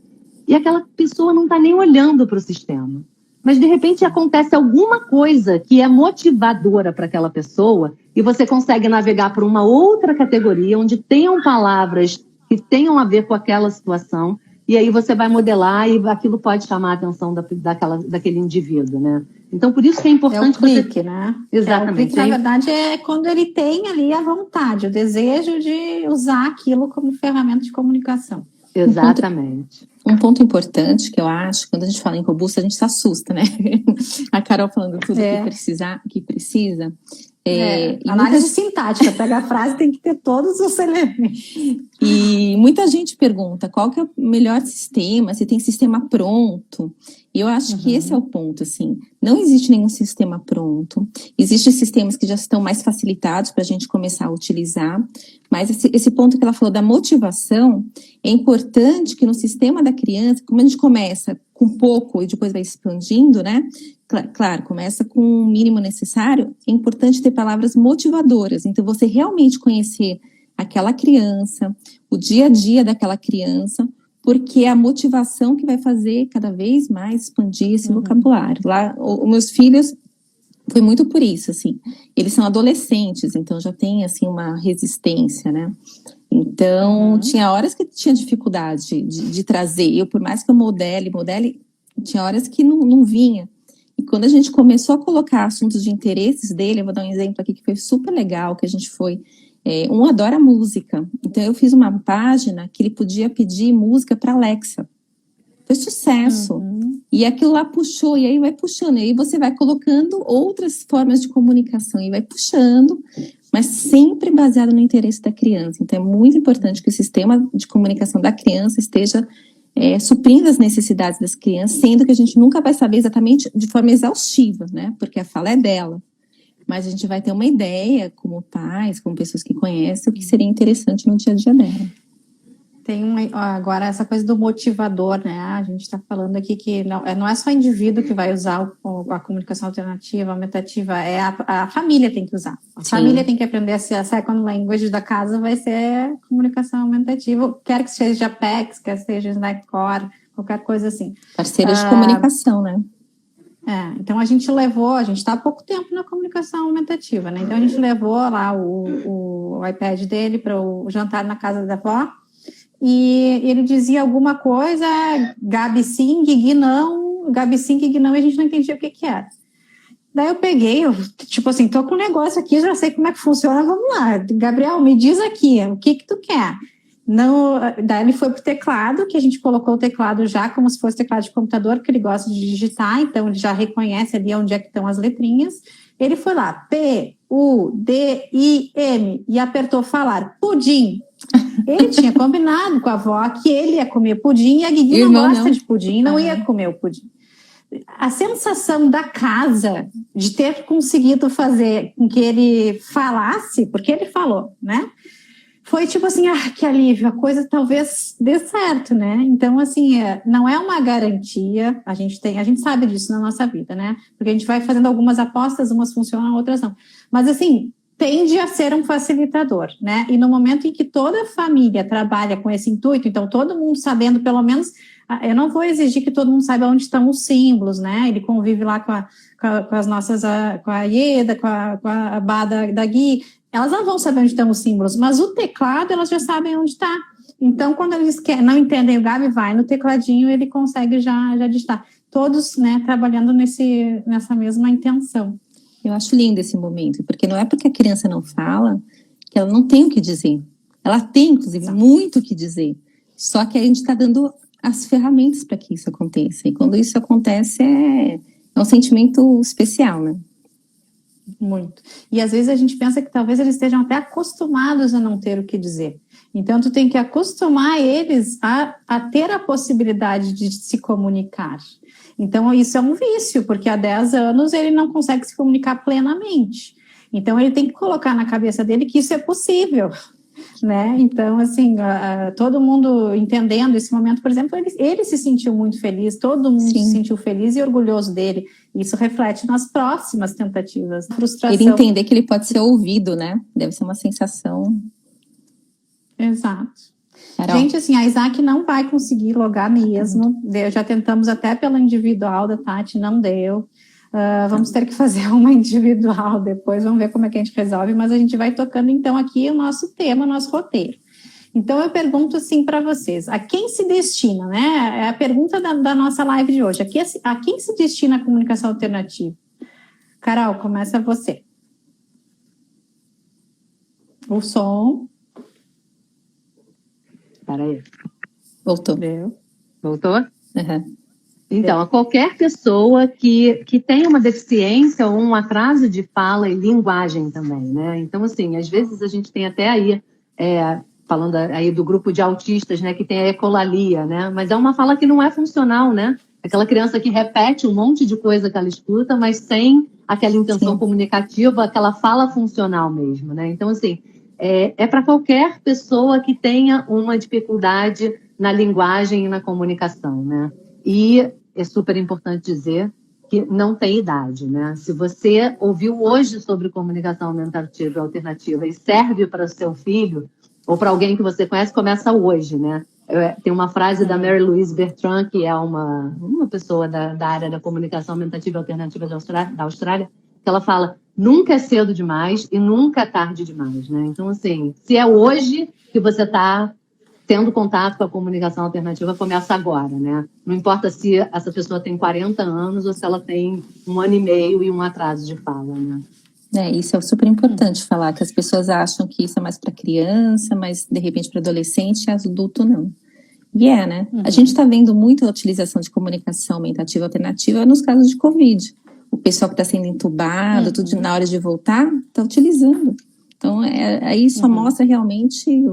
e aquela pessoa não está nem olhando para o sistema. Mas, de repente, acontece alguma coisa que é motivadora para aquela pessoa e você consegue navegar para uma outra categoria onde tenham palavras que tenham a ver com aquela situação e aí você vai modelar e aquilo pode chamar a atenção daquele indivíduo, né? Então, por isso que é importante... É o clique, né? Exatamente. O clique, na verdade, é quando ele tem ali a vontade, o desejo de usar aquilo como ferramenta de comunicação. Exatamente. Um ponto importante que eu acho, quando a gente fala em robusta, a gente se assusta, né? A Carol falando tudo que precisa. Análise sintática, pega a frase, tem que ter todos os elementos. E muita gente pergunta qual que é o melhor sistema, se tem sistema pronto. E eu acho que esse é o ponto, assim. Não existe nenhum sistema pronto. Existem sistemas que já estão mais facilitados para a gente começar a utilizar. Mas esse ponto que ela falou da motivação, é importante que no sistema da criança, como a gente começa com pouco e depois vai expandindo, né? Claro, começa com o mínimo necessário, é importante ter palavras motivadoras. Então, você realmente conhecer aquela criança, o dia a dia daquela criança, porque é a motivação que vai fazer cada vez mais expandir esse vocabulário. Lá, os meus filhos, foi muito por isso, assim. Eles são adolescentes, então já tem, assim, uma resistência, né? Então, tinha horas que tinha dificuldade de trazer. Eu, por mais que eu modele, tinha horas que não vinha. E quando a gente começou a colocar assuntos de interesses dele, eu vou dar um exemplo aqui que foi super legal, que a gente foi... um adora música. Então, eu fiz uma página que ele podia pedir música para Alexa. Foi sucesso. E aquilo lá puxou, e aí vai puxando. E aí você vai colocando outras formas de comunicação e vai puxando, mas sempre baseado no interesse da criança. Então, é muito importante que o sistema de comunicação da criança esteja suprindo as necessidades das crianças, sendo que a gente nunca vai saber exatamente de forma exaustiva, né? Porque a fala é dela. Mas a gente vai ter uma ideia, como pais, como pessoas que conhecem, o que seria interessante no dia a dia dela. Tem agora essa coisa do motivador, né? A gente está falando aqui que não é só o indivíduo que vai usar a comunicação alternativa, aumentativa, a família tem que usar. A família tem que aprender a second language da casa vai ser comunicação aumentativa, quer que seja PECs, quer que seja Snack Core, qualquer coisa assim. Parceiras de comunicação, né? Então a gente está há pouco tempo na comunicação aumentativa, né? Então a gente levou lá o iPad dele para o jantar na casa da avó e ele dizia alguma coisa, Gabi sim, Guigui não, Gabi sim, Guigui não, e a gente não entendia o que era. Daí eu peguei, tipo assim, tô com um negócio aqui, já sei como é que funciona, vamos lá. Gabriel, me diz aqui, o que tu quer? Não, daí ele foi pro teclado, que a gente colocou o teclado já como se fosse teclado de computador, porque ele gosta de digitar, então ele já reconhece ali onde é que estão as letrinhas. Ele foi lá, P-U-D-I-M, e apertou falar, pudim. Ele tinha combinado com a avó que ele ia comer pudim, e a Guigui não gosta de pudim, não ia comer o pudim. A sensação da casa de ter conseguido fazer com que ele falasse, porque ele falou, né? Foi tipo assim, que alívio, a coisa talvez dê certo, né? Então, assim, não é uma garantia, a gente sabe disso na nossa vida, né? Porque a gente vai fazendo algumas apostas, umas funcionam, outras não. Mas, assim, tende a ser um facilitador, né? E no momento em que toda a família trabalha com esse intuito, então todo mundo sabendo, pelo menos, eu não vou exigir que todo mundo saiba onde estão os símbolos, né? Ele convive lá com as nossas, com a Ieda, com a Bá da Gui. Elas não vão saber onde estão os símbolos, mas o teclado elas já sabem onde está. Então, quando eles não entendem o Gabi, vai no tecladinho, ele consegue já digitar. Todos, né, trabalhando nessa mesma intenção. Eu acho lindo esse momento, porque não é porque a criança não fala que ela não tem o que dizer. Ela tem, inclusive, muito o que dizer. Só que a gente está dando as ferramentas para que isso aconteça. E quando isso acontece, é um sentimento especial, né? Muito. E às vezes a gente pensa que talvez eles estejam até acostumados a não ter o que dizer. Então, tu tem que acostumar eles a ter a possibilidade de se comunicar. Então, isso é um vício, porque há 10 anos ele não consegue se comunicar plenamente. Então, ele tem que colocar na cabeça dele que isso é possível. né? Então, assim, todo mundo entendendo esse momento, por exemplo, ele se sentiu muito feliz, todo mundo Sim. se sentiu feliz e orgulhoso dele. Isso reflete nas próximas tentativas. Frustração. Ele entender que ele pode ser ouvido, né? Deve ser uma sensação. Exato. Carol. Gente, assim, a Isaac não vai conseguir logar mesmo. Já tentamos até pela individual da Tati, não deu. Vamos ter que fazer uma individual depois, vamos ver como é que a gente resolve, mas a gente vai tocando então aqui o nosso tema, o nosso roteiro. Então eu pergunto assim para vocês, a quem se destina, né? É a pergunta da nossa live de hoje. A quem se destina a comunicação alternativa? Carol, começa você. O som. Peraí. Voltou. Voltou? Uhum. Então, a qualquer pessoa que tenha uma deficiência ou um atraso de fala e linguagem também, né? Então, assim, às vezes a gente tem até aí, falando aí do grupo de autistas, né, que tem a ecolalia, né? Mas é uma fala que não é funcional, né? Aquela criança que repete um monte de coisa que ela escuta, mas sem aquela intenção comunicativa, aquela fala funcional mesmo, né? Então, assim, é para qualquer pessoa que tenha uma dificuldade na linguagem e na comunicação, né? E é super importante dizer que não tem idade, né? Se você ouviu hoje sobre comunicação aumentativa e alternativa e serve para o seu filho ou para alguém que você conhece, começa hoje, né? Tem uma frase da Mary Louise Bertrand, que é uma pessoa da área da comunicação aumentativa e alternativa da Austrália, que ela fala, nunca é cedo demais e nunca é tarde demais, né? Então, assim, se é hoje que você está tendo contato com a comunicação alternativa, começa agora, né? Não importa se essa pessoa tem 40 anos ou se ela tem 1 ano e meio e um atraso de fala, né? Isso é super importante falar, que as pessoas acham que isso é mais para criança, mas de repente para adolescente e adulto não. E né? A gente está vendo muito a utilização de comunicação aumentativa alternativa nos casos de Covid. O pessoal que está sendo entubado, tudo na hora de voltar, está utilizando. Então, aí só mostra realmente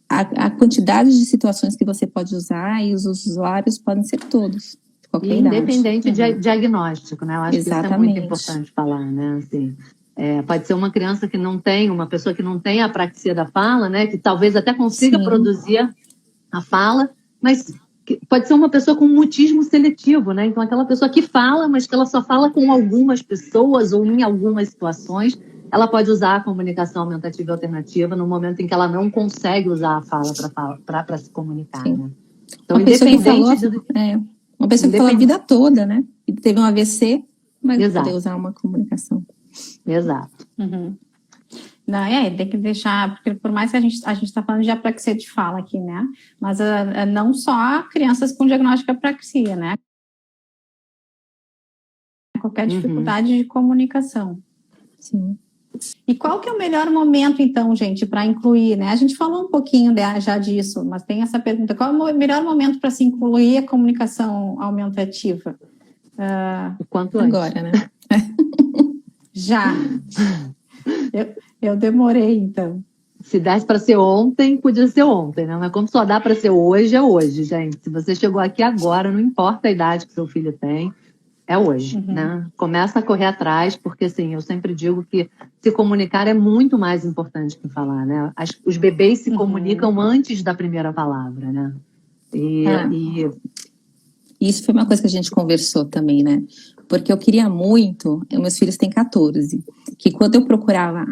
a quantidade de situações que você pode usar, e os usuários podem ser todos, de qualquer idade. Independente de diagnóstico, né? Eu acho Exatamente. que isso é muito importante falar, né? Assim, pode ser uma criança que não tem, uma pessoa que não tem a apraxia da fala, né? Que talvez até consiga produzir a fala, mas pode ser uma pessoa com mutismo seletivo, né? Então, aquela pessoa que fala, mas que ela só fala com algumas pessoas ou em algumas situações, ela pode usar a comunicação aumentativa e alternativa no momento em que ela não consegue usar a fala para se comunicar, né? Então, uma pessoa que falou a vida toda, né? E teve um AVC, vai poder usar uma comunicação. Exato. Não, tem que deixar, porque por mais que a gente está falando de apraxia de fala aqui, né? Mas não só crianças com diagnóstico de apraxia, né? Qualquer dificuldade de comunicação. Sim. E qual que é o melhor momento, então, gente, para incluir, né? A gente falou um pouquinho já disso, mas tem essa pergunta. Qual é o melhor momento para se incluir a comunicação aumentativa? O quanto antes. Agora, né? Já. Eu demorei, então. Se desse para ser ontem, podia ser ontem, né? Mas como só dá para ser hoje, é hoje, gente. Se você chegou aqui agora, não importa a idade que seu filho tem, é hoje, né? Começa a correr atrás, porque, assim, eu sempre digo que se comunicar é muito mais importante que falar, né? Os bebês se comunicam antes da primeira palavra, né? Isso foi uma coisa que a gente conversou também, né? Porque eu queria muito, meus filhos têm 14, que quando eu procurava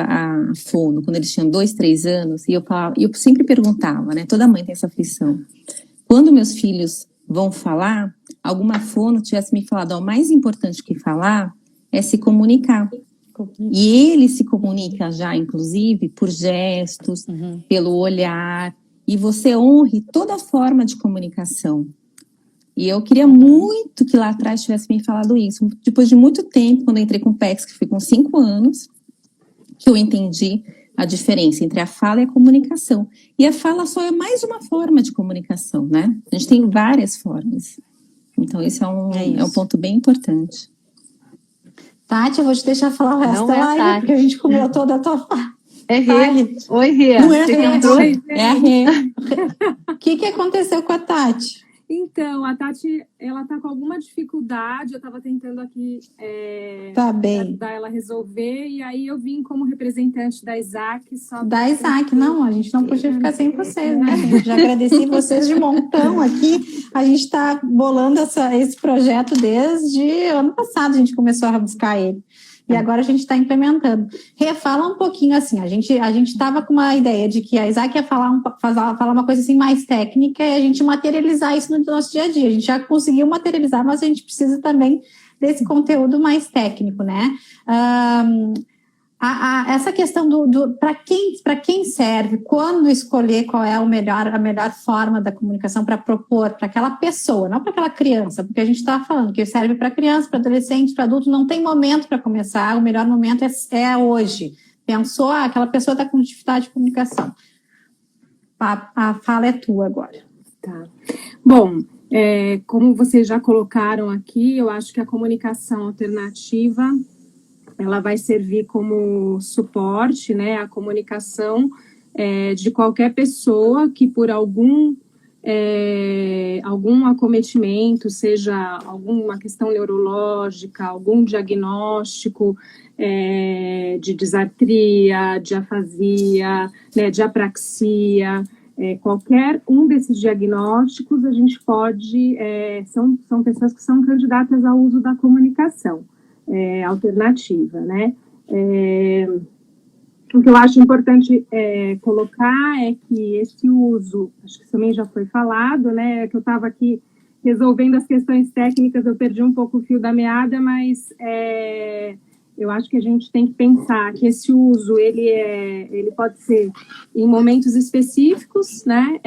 a fono, quando eles tinham 2, 3 anos, e eu sempre perguntava, né? Toda mãe tem essa aflição. Quando meus filhos vão falar, alguma fono tivesse me falado, o mais importante que falar é se comunicar. E ele se comunica já, inclusive, por gestos, pelo olhar, e você honre toda forma de comunicação. E eu queria muito que lá atrás tivesse me falado isso. Depois de muito tempo, quando eu entrei com o PEX, que foi com 5 anos, que eu entendi a diferença entre a fala e a comunicação. E a fala só é mais uma forma de comunicação, né? A gente tem várias formas. Então, esse é um ponto bem importante. Tati, eu vou te deixar falar o resto da live, porque a gente comeu toda a tua fala. Rê. Oi, Rê. Não é Você Rê, entrou? É a Rê. O que aconteceu com a Tati? Então, a Tati, ela tá com alguma dificuldade, eu estava tentando aqui Tá bem. ajudar ela a resolver, e aí eu vim como representante da Isaac. Da Isaac, não, a gente não podia ficar sem vocês, né, gente? Já agradeci vocês de montão aqui. A gente está bolando esse projeto desde ano passado, a gente começou a buscar ele. E agora a gente está implementando. Fala um pouquinho assim, a gente estava com uma ideia de que a Isaac ia falar uma coisa assim mais técnica e a gente materializar isso no nosso dia a dia. A gente já conseguiu materializar, mas a gente precisa também desse conteúdo mais técnico, né? Essa questão para quem serve, quando escolher qual é a melhor forma da comunicação para propor para aquela pessoa, não para aquela criança, porque a gente está falando que serve para criança, para adolescente, para adulto, não tem momento para começar, o melhor momento é hoje. Pensou, aquela pessoa está com dificuldade de comunicação. A fala é tua agora. Tá. Bom, como vocês já colocaram aqui, eu acho que a comunicação alternativa ela vai servir como suporte, né, à comunicação de qualquer pessoa que por algum acometimento, seja alguma questão neurológica, algum diagnóstico de disartria, de afasia, né, de apraxia, qualquer um desses diagnósticos a gente pode, são pessoas que são candidatas ao uso da comunicação alternativa, né? O que eu acho importante colocar é que esse uso, acho que também já foi falado, né? Que eu estava aqui resolvendo as questões técnicas, eu perdi um pouco o fio da meada, mas eu acho que a gente tem que pensar que esse uso ele pode ser em momentos específicos, né?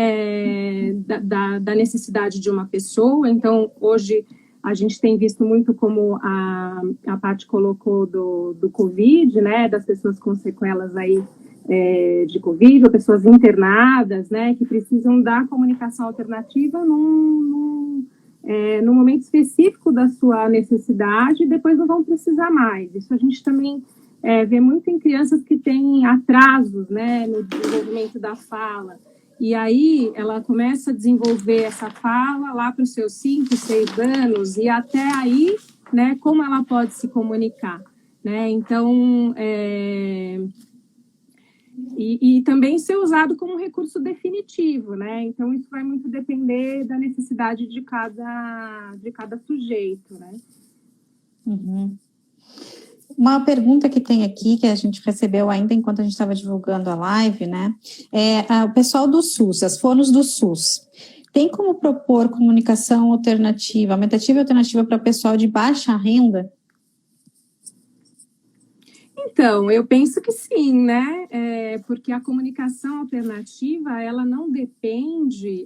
Da necessidade de uma pessoa. Então, hoje a gente tem visto muito como a Paty colocou do Covid, né, das pessoas com sequelas aí de Covid, ou pessoas internadas, né, que precisam da comunicação alternativa num momento específico da sua necessidade e depois não vão precisar mais. Isso a gente também vê muito em crianças que têm atrasos, né, no desenvolvimento da fala. E aí ela começa a desenvolver essa fala lá para os seus 5, 6 anos, e até aí, né, como ela pode se comunicar, né? Então, e também ser usado como recurso definitivo, né? Então, isso vai muito depender da necessidade de cada sujeito, né? Uhum. Uma pergunta que tem aqui, que a gente recebeu ainda enquanto a gente estava divulgando a live, né? O pessoal do SUS, as fonos do SUS, tem como propor comunicação alternativa, aumentativa e alternativa para o pessoal de baixa renda? Então, eu penso que sim, né? Porque a comunicação alternativa, ela não depende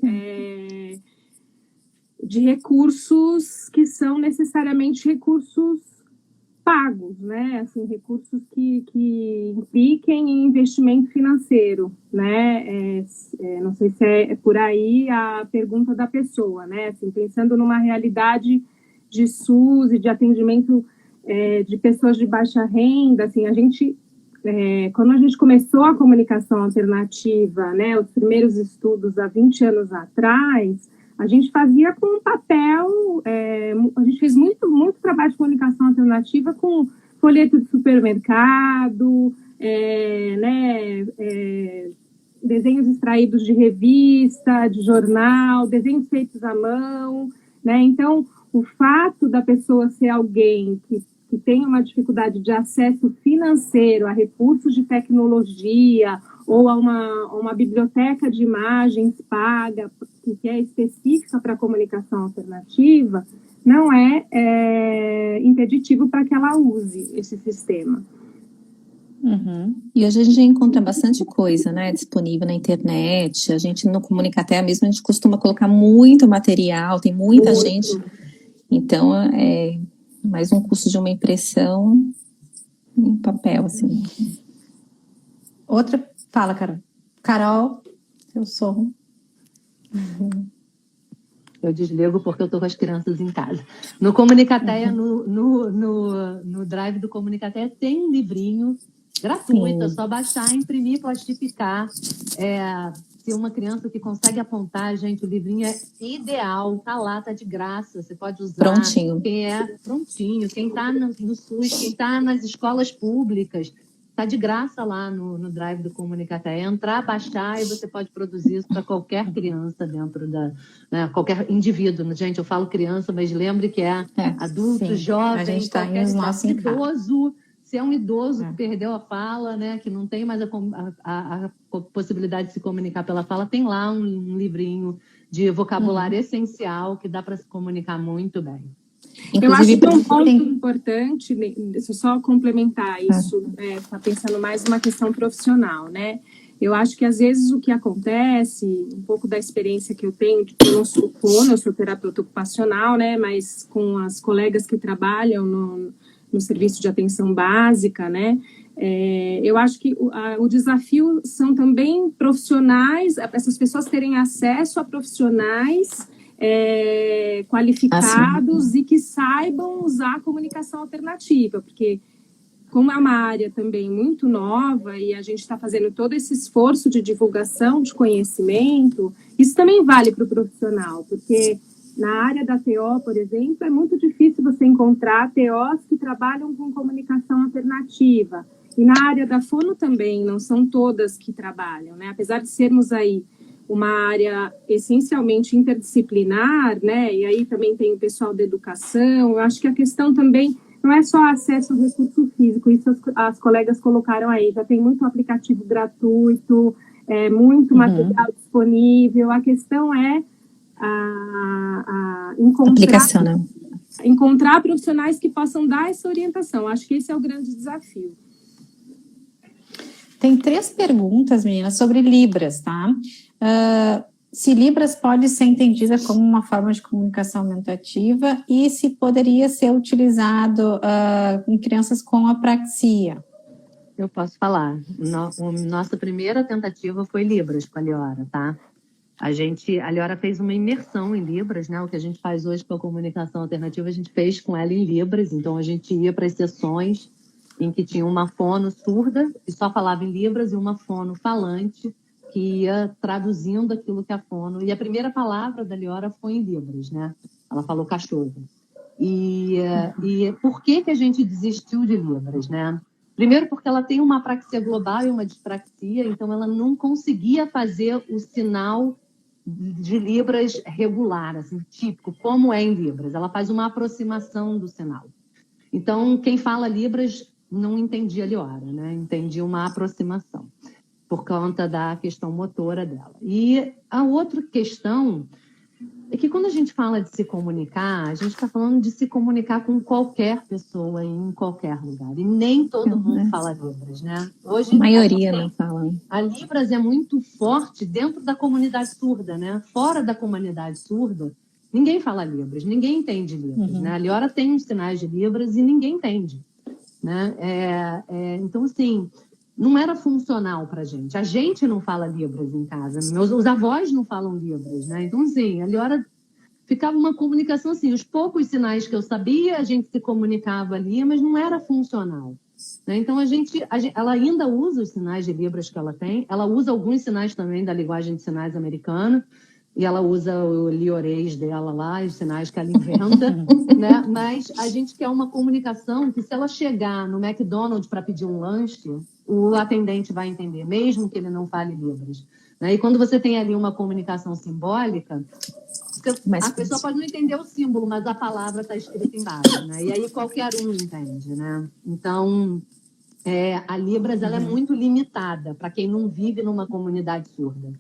de recursos que são necessariamente recursos pagos, né? Assim, recursos que impliquem em investimento financeiro, né? Não sei se é por aí a pergunta da pessoa, né? Assim, pensando numa realidade de SUS e de atendimento de pessoas de baixa renda, assim, quando a gente começou a comunicação alternativa, né? Os primeiros estudos há 20 anos atrás, a gente fazia com papel, a gente fez muito trabalho de comunicação alternativa com folheto de supermercado, desenhos extraídos de revista, de jornal, desenhos feitos à mão, né? Então, o fato da pessoa ser alguém que tem uma dificuldade de acesso financeiro a recursos de tecnologia ou a uma biblioteca de imagens paga, que é específica para a comunicação alternativa, não é impeditivo para que ela use esse sistema. Uhum. E hoje a gente encontra bastante coisa, né, disponível na internet. A gente no Comunicatea mesmo, a gente costuma colocar muito material, tem muita gente. Então, é mais um custo de uma impressão em papel, assim. Outra, fala, Carol. Carol, seu som. Eu desligo porque eu estou com as crianças em casa. No Comunicatea, no Drive do Comunicatea, tem um livrinho gratuito, é só baixar, imprimir, plastificar. dislexia, uma criança que consegue apontar, gente, o livrinho é ideal, tá lá, tá de graça, você pode usar. Prontinho. Prontinho. Quem tá no SUS, quem tá nas escolas públicas, tá de graça lá no Drive do Comunicação. É entrar, baixar e você pode produzir isso para qualquer criança dentro né, qualquer indivíduo. Gente, eu falo criança, mas lembre que é adulto, sim. jovem, A gente tá qualquer nos nossos idoso. Se é um idoso que perdeu a fala, né, que não tem mais a possibilidade de se comunicar pela fala, tem lá um livrinho de vocabulário essencial que dá para se comunicar muito bem. Eu acho que um ponto importante, deixa eu só complementar isso, tá pensando mais numa questão profissional, né? Eu acho que às vezes o que acontece, um pouco da experiência que eu tenho, eu não sou fono, eu sou terapeuta ocupacional, né? Mas com as colegas que trabalham no serviço de atenção básica, né? Eu acho que o desafio são também profissionais, essas pessoas terem acesso a profissionais qualificados e que saibam usar a comunicação alternativa, porque como é uma área também muito nova e a gente está fazendo todo esse esforço de divulgação de conhecimento, isso também vale para o profissional, porque na área da TO, por exemplo, é muito difícil você encontrar TOs que trabalham com comunicação alternativa. E na área da fono também, não são todas que trabalham, né? Apesar de sermos aí uma área essencialmente interdisciplinar, né? E aí também tem o pessoal da educação. Eu acho que a questão também não é só acesso ao recurso físico, isso as colegas colocaram aí. Já tem muito aplicativo gratuito, muito material disponível. A questão é encontrar profissionais que possam dar essa orientação. Acho que esse é o grande desafio. Tem 3 perguntas, meninas, sobre Libras, tá? Se Libras pode ser entendida como uma forma de comunicação aumentativa e se poderia ser utilizado em crianças com apraxia. Eu posso falar. Nossa primeira tentativa foi Libras com a Liora, tá? A Liora fez uma imersão em Libras, né? O que a gente faz hoje com a comunicação alternativa, a gente fez com ela em Libras. Então, a gente ia para as sessões em que tinha uma fono surda, que só falava em Libras, e uma fono falante, que ia traduzindo aquilo que a fono... E a primeira palavra da Liora foi em Libras, né? Ela falou cachorro. E por que a gente desistiu de Libras, né? Primeiro porque ela tem uma apraxia global e uma dispraxia, então ela não conseguia fazer o sinal de Libras regular, assim, típico, como é em Libras. Ela faz uma aproximação do sinal. Então, quem fala Libras não entendia a Liora, né? Entendia uma aproximação, por conta da questão motora dela. E a outra questão é que quando a gente fala de se comunicar, a gente está falando de se comunicar com qualquer pessoa em qualquer lugar. E nem todo mundo fala Libras, né? Hoje, a maioria não fala. A Libras é muito forte dentro da comunidade surda, né? Fora da comunidade surda, ninguém fala Libras, ninguém entende Libras, né? A Liora tem os sinais de Libras e ninguém entende, né? Então, assim, não era funcional para a gente não fala Libras em casa, os avós não falam Libras, né? Então, assim, a Liora ficava uma comunicação assim, os poucos sinais que eu sabia, a gente se comunicava ali, mas não era funcional, né? Então, ela ainda usa os sinais de Libras que ela tem, ela usa alguns sinais também da linguagem de sinais americana, e ela usa o liorês dela lá, os sinais que ela inventa, né? Mas a gente quer uma comunicação que, se ela chegar no McDonald's para pedir um lanche, o atendente vai entender, mesmo que ele não fale Libras, né? E quando você tem ali uma comunicação simbólica, a pessoa pode não entender o símbolo, mas a palavra está escrita embaixo, né? E aí qualquer um entende, né? Então, a Libras ela é muito limitada para quem não vive numa comunidade surda.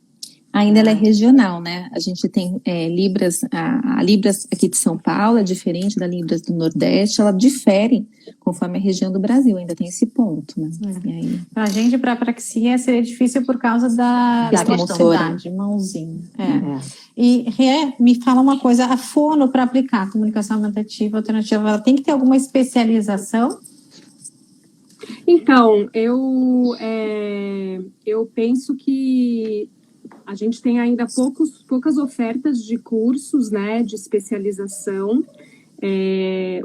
Ainda ela é regional, né? A gente tem Libras, a Libras aqui de São Paulo é diferente da Libras do Nordeste, ela difere conforme a região do Brasil, ainda tem esse ponto, né? Para a gente, para apraxia, seria difícil por causa da motora, mãozinha. E me fala uma coisa, a fono para aplicar a comunicação aumentativa alternativa, ela tem que ter alguma especialização? Então, eu penso que a gente tem ainda poucas ofertas de cursos, né, de especialização.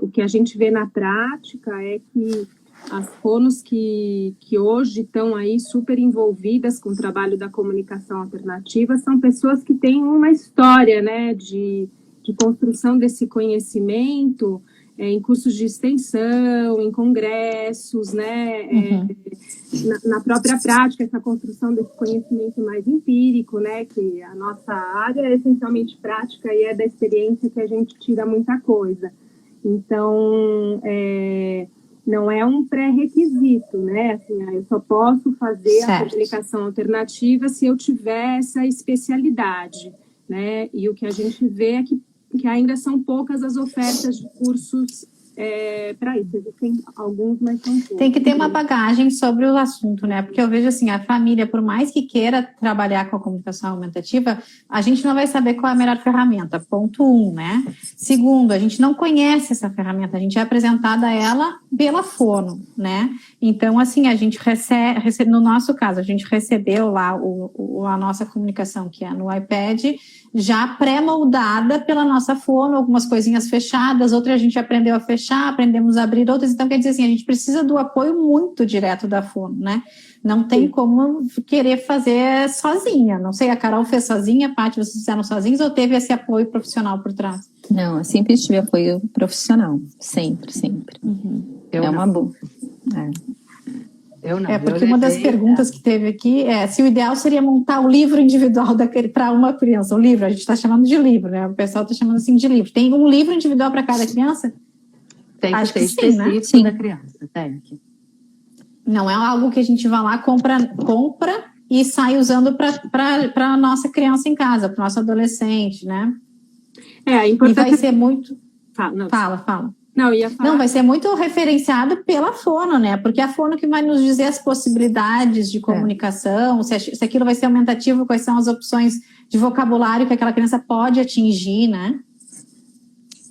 O que a gente vê na prática é que as fonos que hoje estão aí super envolvidas com o trabalho da comunicação alternativa são pessoas que têm uma história, né, de construção desse conhecimento em cursos de extensão, em congressos, né, na própria prática, essa construção desse conhecimento mais empírico, né, que a nossa área é essencialmente prática e é da experiência que a gente tira muita coisa. Então, não é um pré-requisito, né, assim, eu só posso fazer a comunicação alternativa se eu tiver essa especialidade, né, e o que a gente vê é que ainda são poucas as ofertas de cursos para isso. Existem alguns, mas são poucos. Tem que ter uma bagagem sobre o assunto, né? Porque eu vejo assim, a família, por mais que queira trabalhar com a comunicação aumentativa, a gente não vai saber qual é a melhor ferramenta, ponto 1, né? Segundo, a gente não conhece essa ferramenta, a gente é apresentada a ela pela fono, né? Então, assim, a gente recebe, no nosso caso, a gente recebeu lá a nossa comunicação, que é no iPad, já pré-moldada pela nossa fono, algumas coisinhas fechadas, outras a gente aprendeu a fechar, aprendemos a abrir outras, então quer dizer assim, a gente precisa do apoio muito direto da fono, né? Não tem como querer fazer sozinha, não sei, a Carol fez sozinha, a Paty, vocês fizeram sozinhos ou teve esse apoio profissional por trás? Não, eu sempre tive apoio profissional, sempre. É uma boa. Eu não. Porque uma das perguntas que teve aqui é se o ideal seria montar o livro individual para uma criança. O livro, a gente está chamando de livro, né? O pessoal está chamando assim de livro. Tem um livro individual para cada criança? Tem que ser sim, né? específico da criança, tem que. Não é algo que a gente vai lá, compra e sai usando para a nossa criança em casa, para o nosso adolescente, né? É importante. E vai ser muito... Fala. Não, vai ser muito referenciado pela fono, né? Porque é a fono que vai nos dizer as possibilidades de comunicação, se aquilo vai ser aumentativo, quais são as opções de vocabulário que aquela criança pode atingir, né?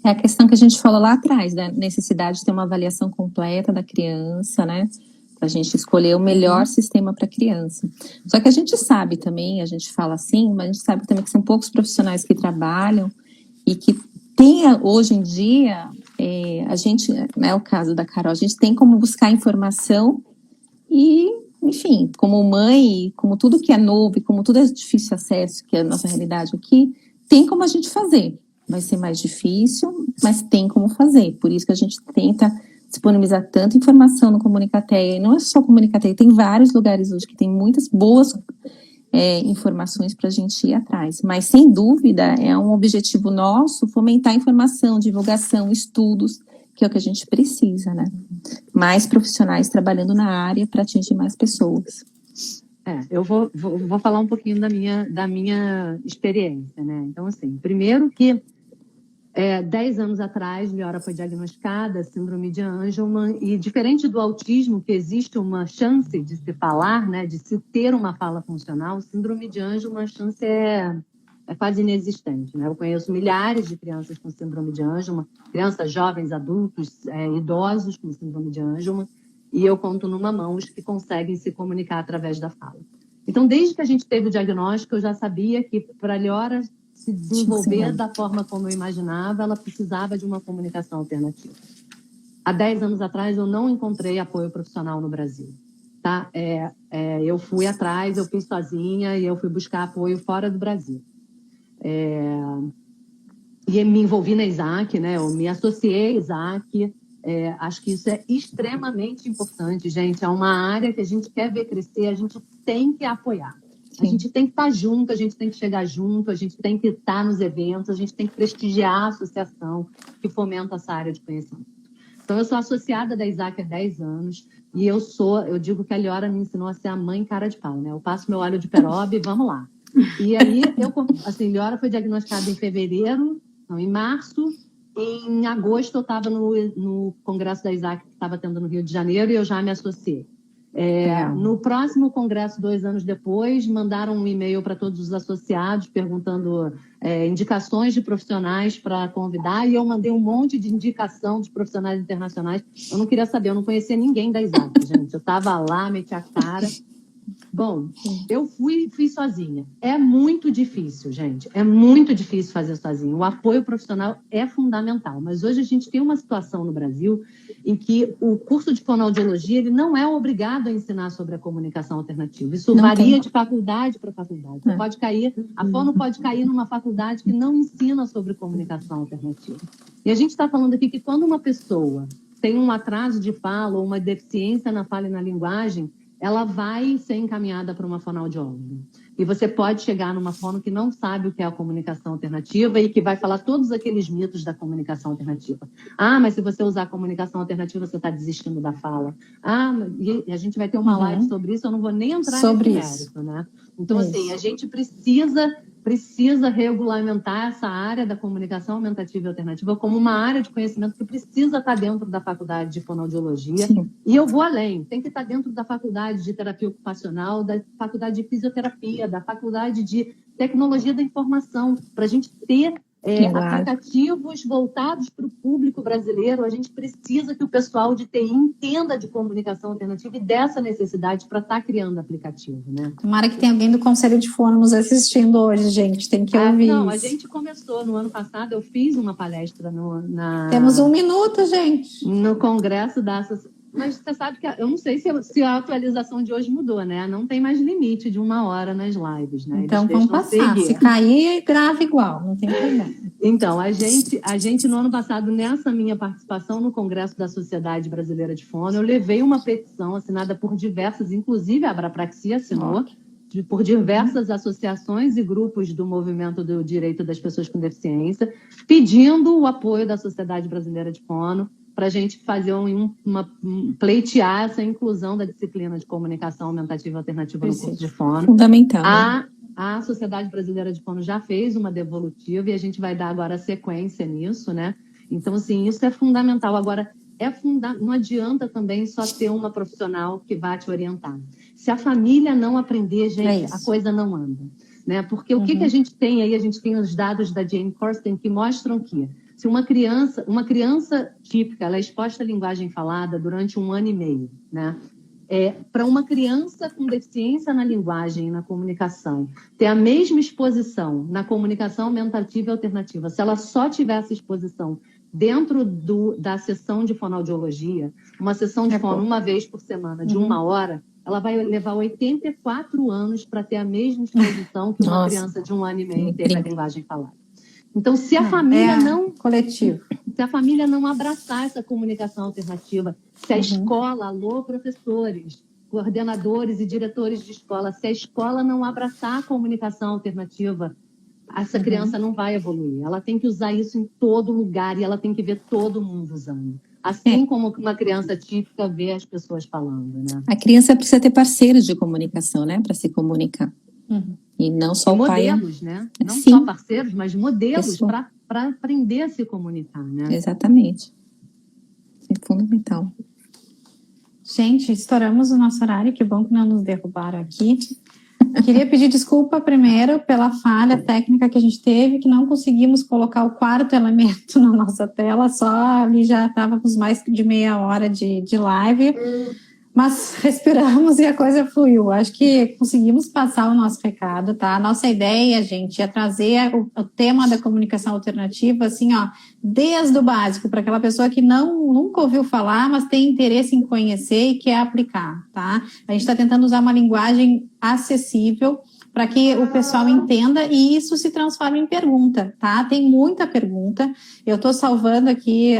É a questão que a gente falou lá atrás, da necessidade de ter uma avaliação completa da criança, né? Para a gente escolher o melhor sistema para a criança. Só que a gente sabe também, a gente fala assim, mas a gente sabe também que são poucos profissionais que trabalham e que tem, hoje em dia, a gente, não é o caso da Carol, a gente tem como buscar informação e, enfim, como mãe, como tudo que é novo e como tudo é de difícil acesso, que é a nossa realidade aqui, tem como a gente fazer. Vai ser mais difícil, mas tem como fazer. Por isso que a gente tenta disponibilizar tanta informação no Comunicateia. E não é só Comunicateia, tem vários lugares hoje que tem muitas boas informações para a gente ir atrás. Mas, sem dúvida, é um objetivo nosso fomentar informação, divulgação, estudos, que é o que a gente precisa, né? Mais profissionais trabalhando na área para atingir mais pessoas. Eu vou falar um pouquinho da minha experiência, né? Então, assim, primeiro que 10 anos atrás, Liora foi diagnosticada síndrome de Angelman e, diferente do autismo, que existe uma chance de se falar, né, de se ter uma fala funcional, síndrome de Angelman, a chance é quase inexistente, né? Eu conheço milhares de crianças com síndrome de Angelman, crianças, jovens, adultos, idosos com síndrome de Angelman, e eu conto numa mão os que conseguem se comunicar através da fala. Então, desde que a gente teve o diagnóstico, eu já sabia que para a Liora se desenvolver da forma como eu imaginava, ela precisava de uma comunicação alternativa. Há 10 anos atrás, eu não encontrei apoio profissional no Brasil. Tá? Eu fui atrás, eu fiz sozinha e eu fui buscar apoio fora do Brasil. E me envolvi na Isaac, né? Eu me associei à Isaac. Acho que isso é extremamente importante, gente. É uma área que a gente quer ver crescer, a gente tem que apoiar. A gente tem que estar junto, a gente tem que chegar junto, a gente tem que estar nos eventos, a gente tem que prestigiar a associação que fomenta essa área de conhecimento. Então, eu sou associada da Isaac há 10 anos e eu digo que a Liora me ensinou a ser a mãe cara de pau, né? Eu passo meu óleo de peroba e vamos lá. E aí, Liora foi diagnosticada em março, em agosto eu estava no congresso da Isaac que estava tendo no Rio de Janeiro e eu já me associei. No próximo congresso, 2 anos depois, mandaram um e-mail para todos os associados perguntando indicações de profissionais para convidar e eu mandei um monte de indicação de profissionais internacionais. Eu não queria saber, eu não conhecia ninguém da Isaac, gente. Eu estava lá, meti a cara Bom, eu fui sozinha. É muito difícil, gente. É muito difícil fazer sozinho. O apoio profissional é fundamental. Mas hoje a gente tem uma situação no Brasil em que o curso de fonoaudiologia ele não é obrigado a ensinar sobre a comunicação alternativa. Isso Não varia tem. de faculdade para faculdade. Você pode cair, a fono pode cair numa faculdade que não ensina sobre comunicação alternativa. E a gente está falando aqui que quando uma pessoa tem um atraso de fala ou uma deficiência na fala e na linguagem, ela vai ser encaminhada para uma fonoaudióloga. E você pode chegar numa fono que não sabe o que é a comunicação alternativa e que vai falar todos aqueles mitos da comunicação alternativa. Ah, mas se você usar a comunicação alternativa, você está desistindo da fala. Ah, e a gente vai ter uma live sobre isso, eu não vou nem entrar Sobre nesse isso. mérito, né? Então, assim, a gente precisa regulamentar essa área da comunicação aumentativa e alternativa como uma área de conhecimento que precisa estar dentro da faculdade de fonoaudiologia. Sim. E eu vou além, tem que estar dentro da faculdade de terapia ocupacional, da faculdade de fisioterapia, da faculdade de tecnologia da informação, para a gente ter aplicativos voltados para o público brasileiro. A gente precisa que o pessoal de TI entenda de comunicação alternativa e dessa necessidade para estar criando aplicativo, né? Tomara que tenha alguém do Conselho de Fono nos assistindo hoje, gente. Tem que ouvir Não, isso. a gente começou no ano passado, eu fiz uma palestra Temos 1 minuto, gente. no congresso da associação. Mas você sabe que eu não sei se a atualização de hoje mudou, né? Não tem mais limite de 1 hora nas lives, né? Então Eles vamos deixam passar. seguir. Se cair, grava igual, não tem problema. Então, a gente no ano passado, nessa minha participação no Congresso da Sociedade Brasileira de Fono, eu levei uma petição assinada por diversas, inclusive a Abrapraxia assinou, por diversas associações e grupos do movimento do direito das pessoas com deficiência, pedindo o apoio da Sociedade Brasileira de Fono para a gente fazer pleitear essa inclusão da disciplina de comunicação aumentativa e alternativa no curso de fono. Fundamental. Né? A Sociedade Brasileira de Fono já fez uma devolutiva e a gente vai dar agora sequência nisso, né? Então, assim, isso é fundamental. Agora, não adianta também só ter uma profissional que vá te orientar. Se a família não aprender, gente, a coisa não anda. Né? Porque o que a gente tem aí? A gente tem os dados da Jane Corsten que mostram que se uma criança típica, ela é exposta à linguagem falada durante 1 ano e meio, né? Para uma criança com deficiência na linguagem e na comunicação ter a mesma exposição na comunicação aumentativa e alternativa, se ela só tiver essa exposição dentro da sessão de fonoaudiologia, uma sessão de fono uma vez por semana, de 1 hora, ela vai levar 84 anos para ter a mesma exposição que uma criança de 1 ano e meio ter na linguagem falada. Então, se a família se a família não abraçar essa comunicação alternativa, se a escola, alô, professores, coordenadores e diretores de escola, se a escola não abraçar a comunicação alternativa, essa criança não vai evoluir. Ela tem que usar isso em todo lugar e ela tem que ver todo mundo usando. Assim como uma criança típica vê as pessoas falando, né? A criança precisa ter parceiros de comunicação, né? Para se comunicar. E não só o pai. Modelos, né? Não só parceiros, mas modelos para aprender a se comunicar, né? Exatamente. É fundamental. Gente, estouramos o nosso horário, que bom que não nos derrubaram aqui. Queria pedir desculpa primeiro pela falha técnica que a gente teve, que não conseguimos colocar o 4º elemento na nossa tela, só ali já estávamos mais de meia hora de live. Mas respiramos e a coisa fluiu. Acho que conseguimos passar o nosso recado, tá? A nossa ideia, gente, é trazer o tema da comunicação alternativa, assim, ó, desde o básico, para aquela pessoa que nunca ouviu falar, mas tem interesse em conhecer e quer aplicar, tá? A gente está tentando usar uma linguagem acessível para que o pessoal entenda e isso se transforme em pergunta, tá? Tem muita pergunta. Eu estou salvando aqui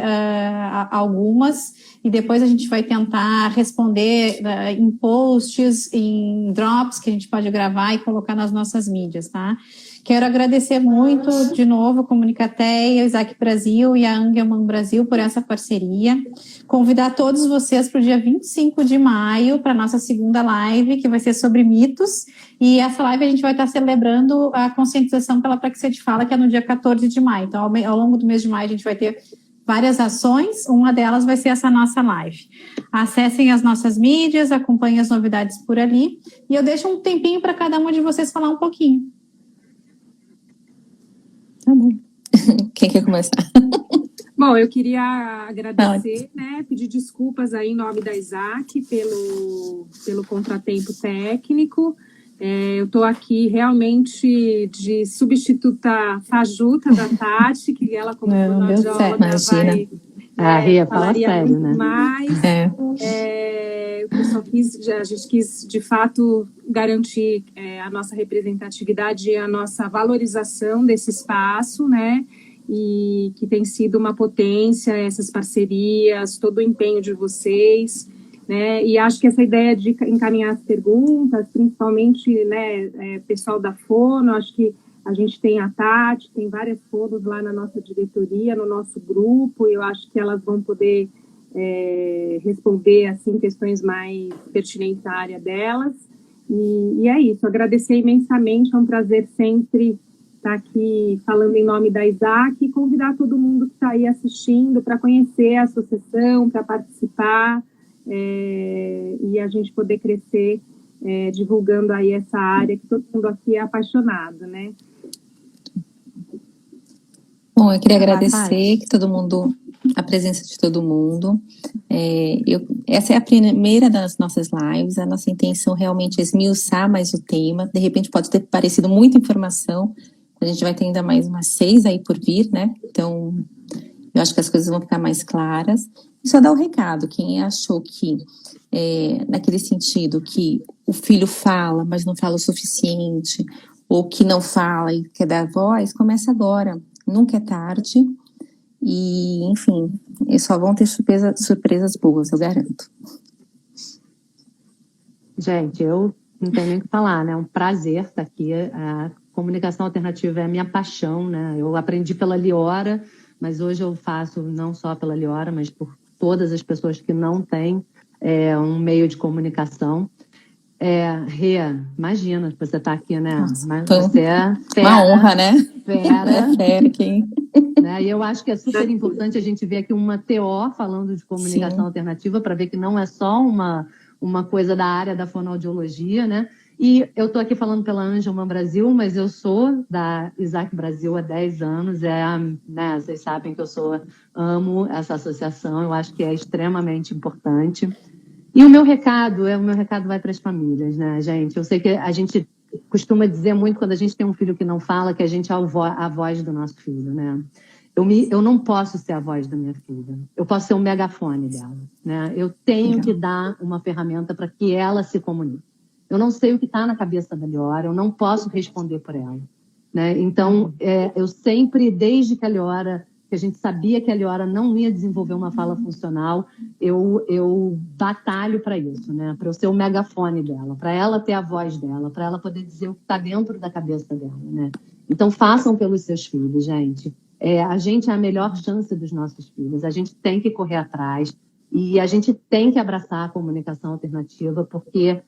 algumas e depois a gente vai tentar responder em posts, em drops que a gente pode gravar e colocar nas nossas mídias, tá? Quero agradecer muito, de novo, a Comunicateia, o Isaac Brasil e a Angelman Brasil por essa parceria. Convidar todos vocês para o dia 25 de maio, para a nossa segunda live, que vai ser sobre mitos. E essa live a gente vai estar celebrando a conscientização pela Praxia de Fala, que é no dia 14 de maio. Então, ao longo do mês de maio, a gente vai ter várias ações, uma delas vai ser essa nossa live. Acessem as nossas mídias, acompanhem as novidades por ali, e eu deixo um tempinho para cada uma de vocês falar um pouquinho. Tá bom. Quem quer começar? Bom, eu queria agradecer, né, pedir desculpas aí em nome da Isaac pelo contratempo técnico. Eu estou aqui realmente de substituta fajuta da Tati, que ela, como fonoaudióloga, vai... Ria, fala sério, né? Mais. A gente quis, de fato, garantir a nossa representatividade e a nossa valorização desse espaço, né? E que tem sido uma potência, essas parcerias, todo o empenho de vocês, né? E acho que essa ideia de encaminhar as perguntas, principalmente, né, pessoal da Fono, acho que a gente tem a Tati, tem várias fonos lá na nossa diretoria, no nosso grupo, e eu acho que elas vão poder responder, assim, questões mais pertinentes à área delas. E é isso, agradecer imensamente, é um prazer sempre estar aqui falando em nome da Isaac e convidar todo mundo que está aí assistindo para conhecer a associação, para participar e a gente poder crescer divulgando aí essa área que todo mundo aqui é apaixonado, né? Bom, eu queria agradecer a presença de todo mundo. Essa é a primeira das nossas lives, a nossa intenção realmente é esmiuçar mais o tema, de repente pode ter parecido muita informação, a gente vai ter ainda mais umas 6 aí por vir, né? Então, eu acho que as coisas vão ficar mais claras. E só dar o recado, quem achou que, naquele sentido, que o filho fala, mas não fala o suficiente, ou que não fala e quer dar voz, começa agora. Nunca é tarde. E, enfim, só vão ter surpresas boas, eu garanto. Gente, eu não tenho nem o que falar, né? É um prazer estar aqui. A comunicação alternativa é a minha paixão, né? Eu aprendi pela Liora, mas hoje eu faço não só pela Liora, mas por todas as pessoas que não têm um meio de comunicação. Rê, imagina que você está aqui, né? Nossa, mas você é fera, uma honra, né? Fera aqui. Né? E eu acho que é super importante a gente ver aqui uma TO falando de comunicação alternativa para ver que não é só uma coisa da área da fonoaudiologia, né? E eu estou aqui falando pela Angelman Brasil, mas eu sou da Isaac Brasil há 10 anos. Né, vocês sabem que eu amo essa associação, eu acho que é extremamente importante. E o meu recado vai para as famílias, né, gente? Eu sei que a gente costuma dizer muito quando a gente tem um filho que não fala, que a gente é a voz do nosso filho, né? Eu não posso ser a voz da minha filha. Eu posso ser o megafone dela, né? Eu tenho que dar uma ferramenta para que ela se comunique. Eu não sei o que está na cabeça da Liora, eu não posso responder por ela, né? Então, eu sempre, desde que a gente sabia que a Liora não ia desenvolver uma fala funcional, eu batalho para isso, né? Para eu ser o megafone dela, para ela ter a voz dela, para ela poder dizer o que está dentro da cabeça dela, né? Então, façam pelos seus filhos, gente. A gente é a melhor chance dos nossos filhos, a gente tem que correr atrás e a gente tem que abraçar a comunicação alternativa, porque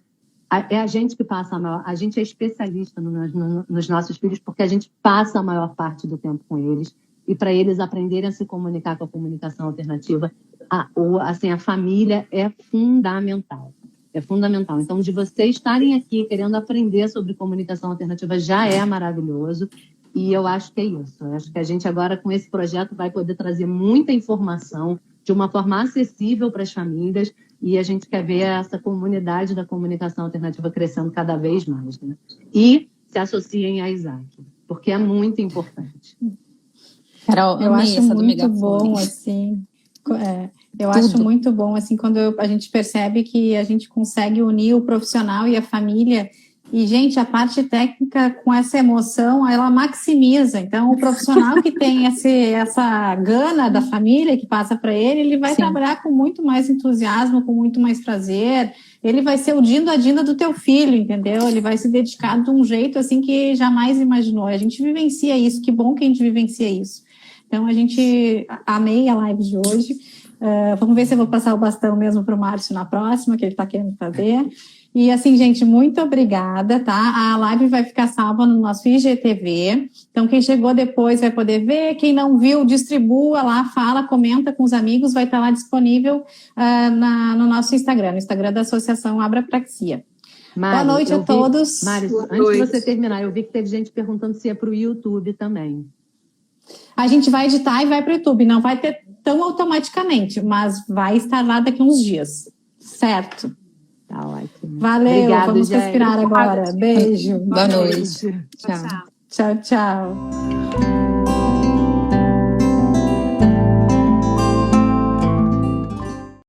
é a gente que passa a gente é especialista nos nossos filhos, porque a gente passa a maior parte do tempo com eles, e para eles aprenderem a se comunicar com a comunicação alternativa, a família é fundamental. É fundamental. Então, de vocês estarem aqui querendo aprender sobre comunicação alternativa já é maravilhoso, e eu acho que é isso. Eu acho que a gente agora, com esse projeto, vai poder trazer muita informação de uma forma acessível para as famílias, e a gente quer ver essa comunidade da comunicação alternativa crescendo cada vez mais, né? E se associem a Isaac, porque é muito importante. Carol, eu acho muito bom, assim. Eu acho muito bom, assim, quando a gente percebe que a gente consegue unir o profissional e a família. E, gente, a parte técnica, com essa emoção, ela maximiza. Então, o profissional que tem essa gana da família que passa para ele vai trabalhar com muito mais entusiasmo, com muito mais prazer. Ele vai ser o Dindo a Dinda do teu filho, entendeu? Ele vai se dedicar de um jeito, assim, que jamais imaginou. A gente vivencia isso. Que bom que a gente vivencia isso. Então, amei a live de hoje. Vamos ver se eu vou passar o bastão mesmo para o Márcio na próxima, que ele está querendo fazer. E assim, gente, muito obrigada, tá? A live vai ficar salva no nosso IGTV. Então, quem chegou depois vai poder ver. Quem não viu, distribua lá, fala, comenta com os amigos. Vai estar lá disponível no nosso Instagram, no Instagram da Associação Abrapraxia. Boa noite a todos. Mari, antes de você terminar, eu vi que teve gente perguntando se é para o YouTube também. A gente vai editar e vai para o YouTube. Não vai ter tão automaticamente, mas vai estar lá daqui uns dias. Certo? Tá ótimo. Valeu, Obrigada, vamos gente. respirar agora. Beijo. Boa noite. Tchau. Tchau, tchau.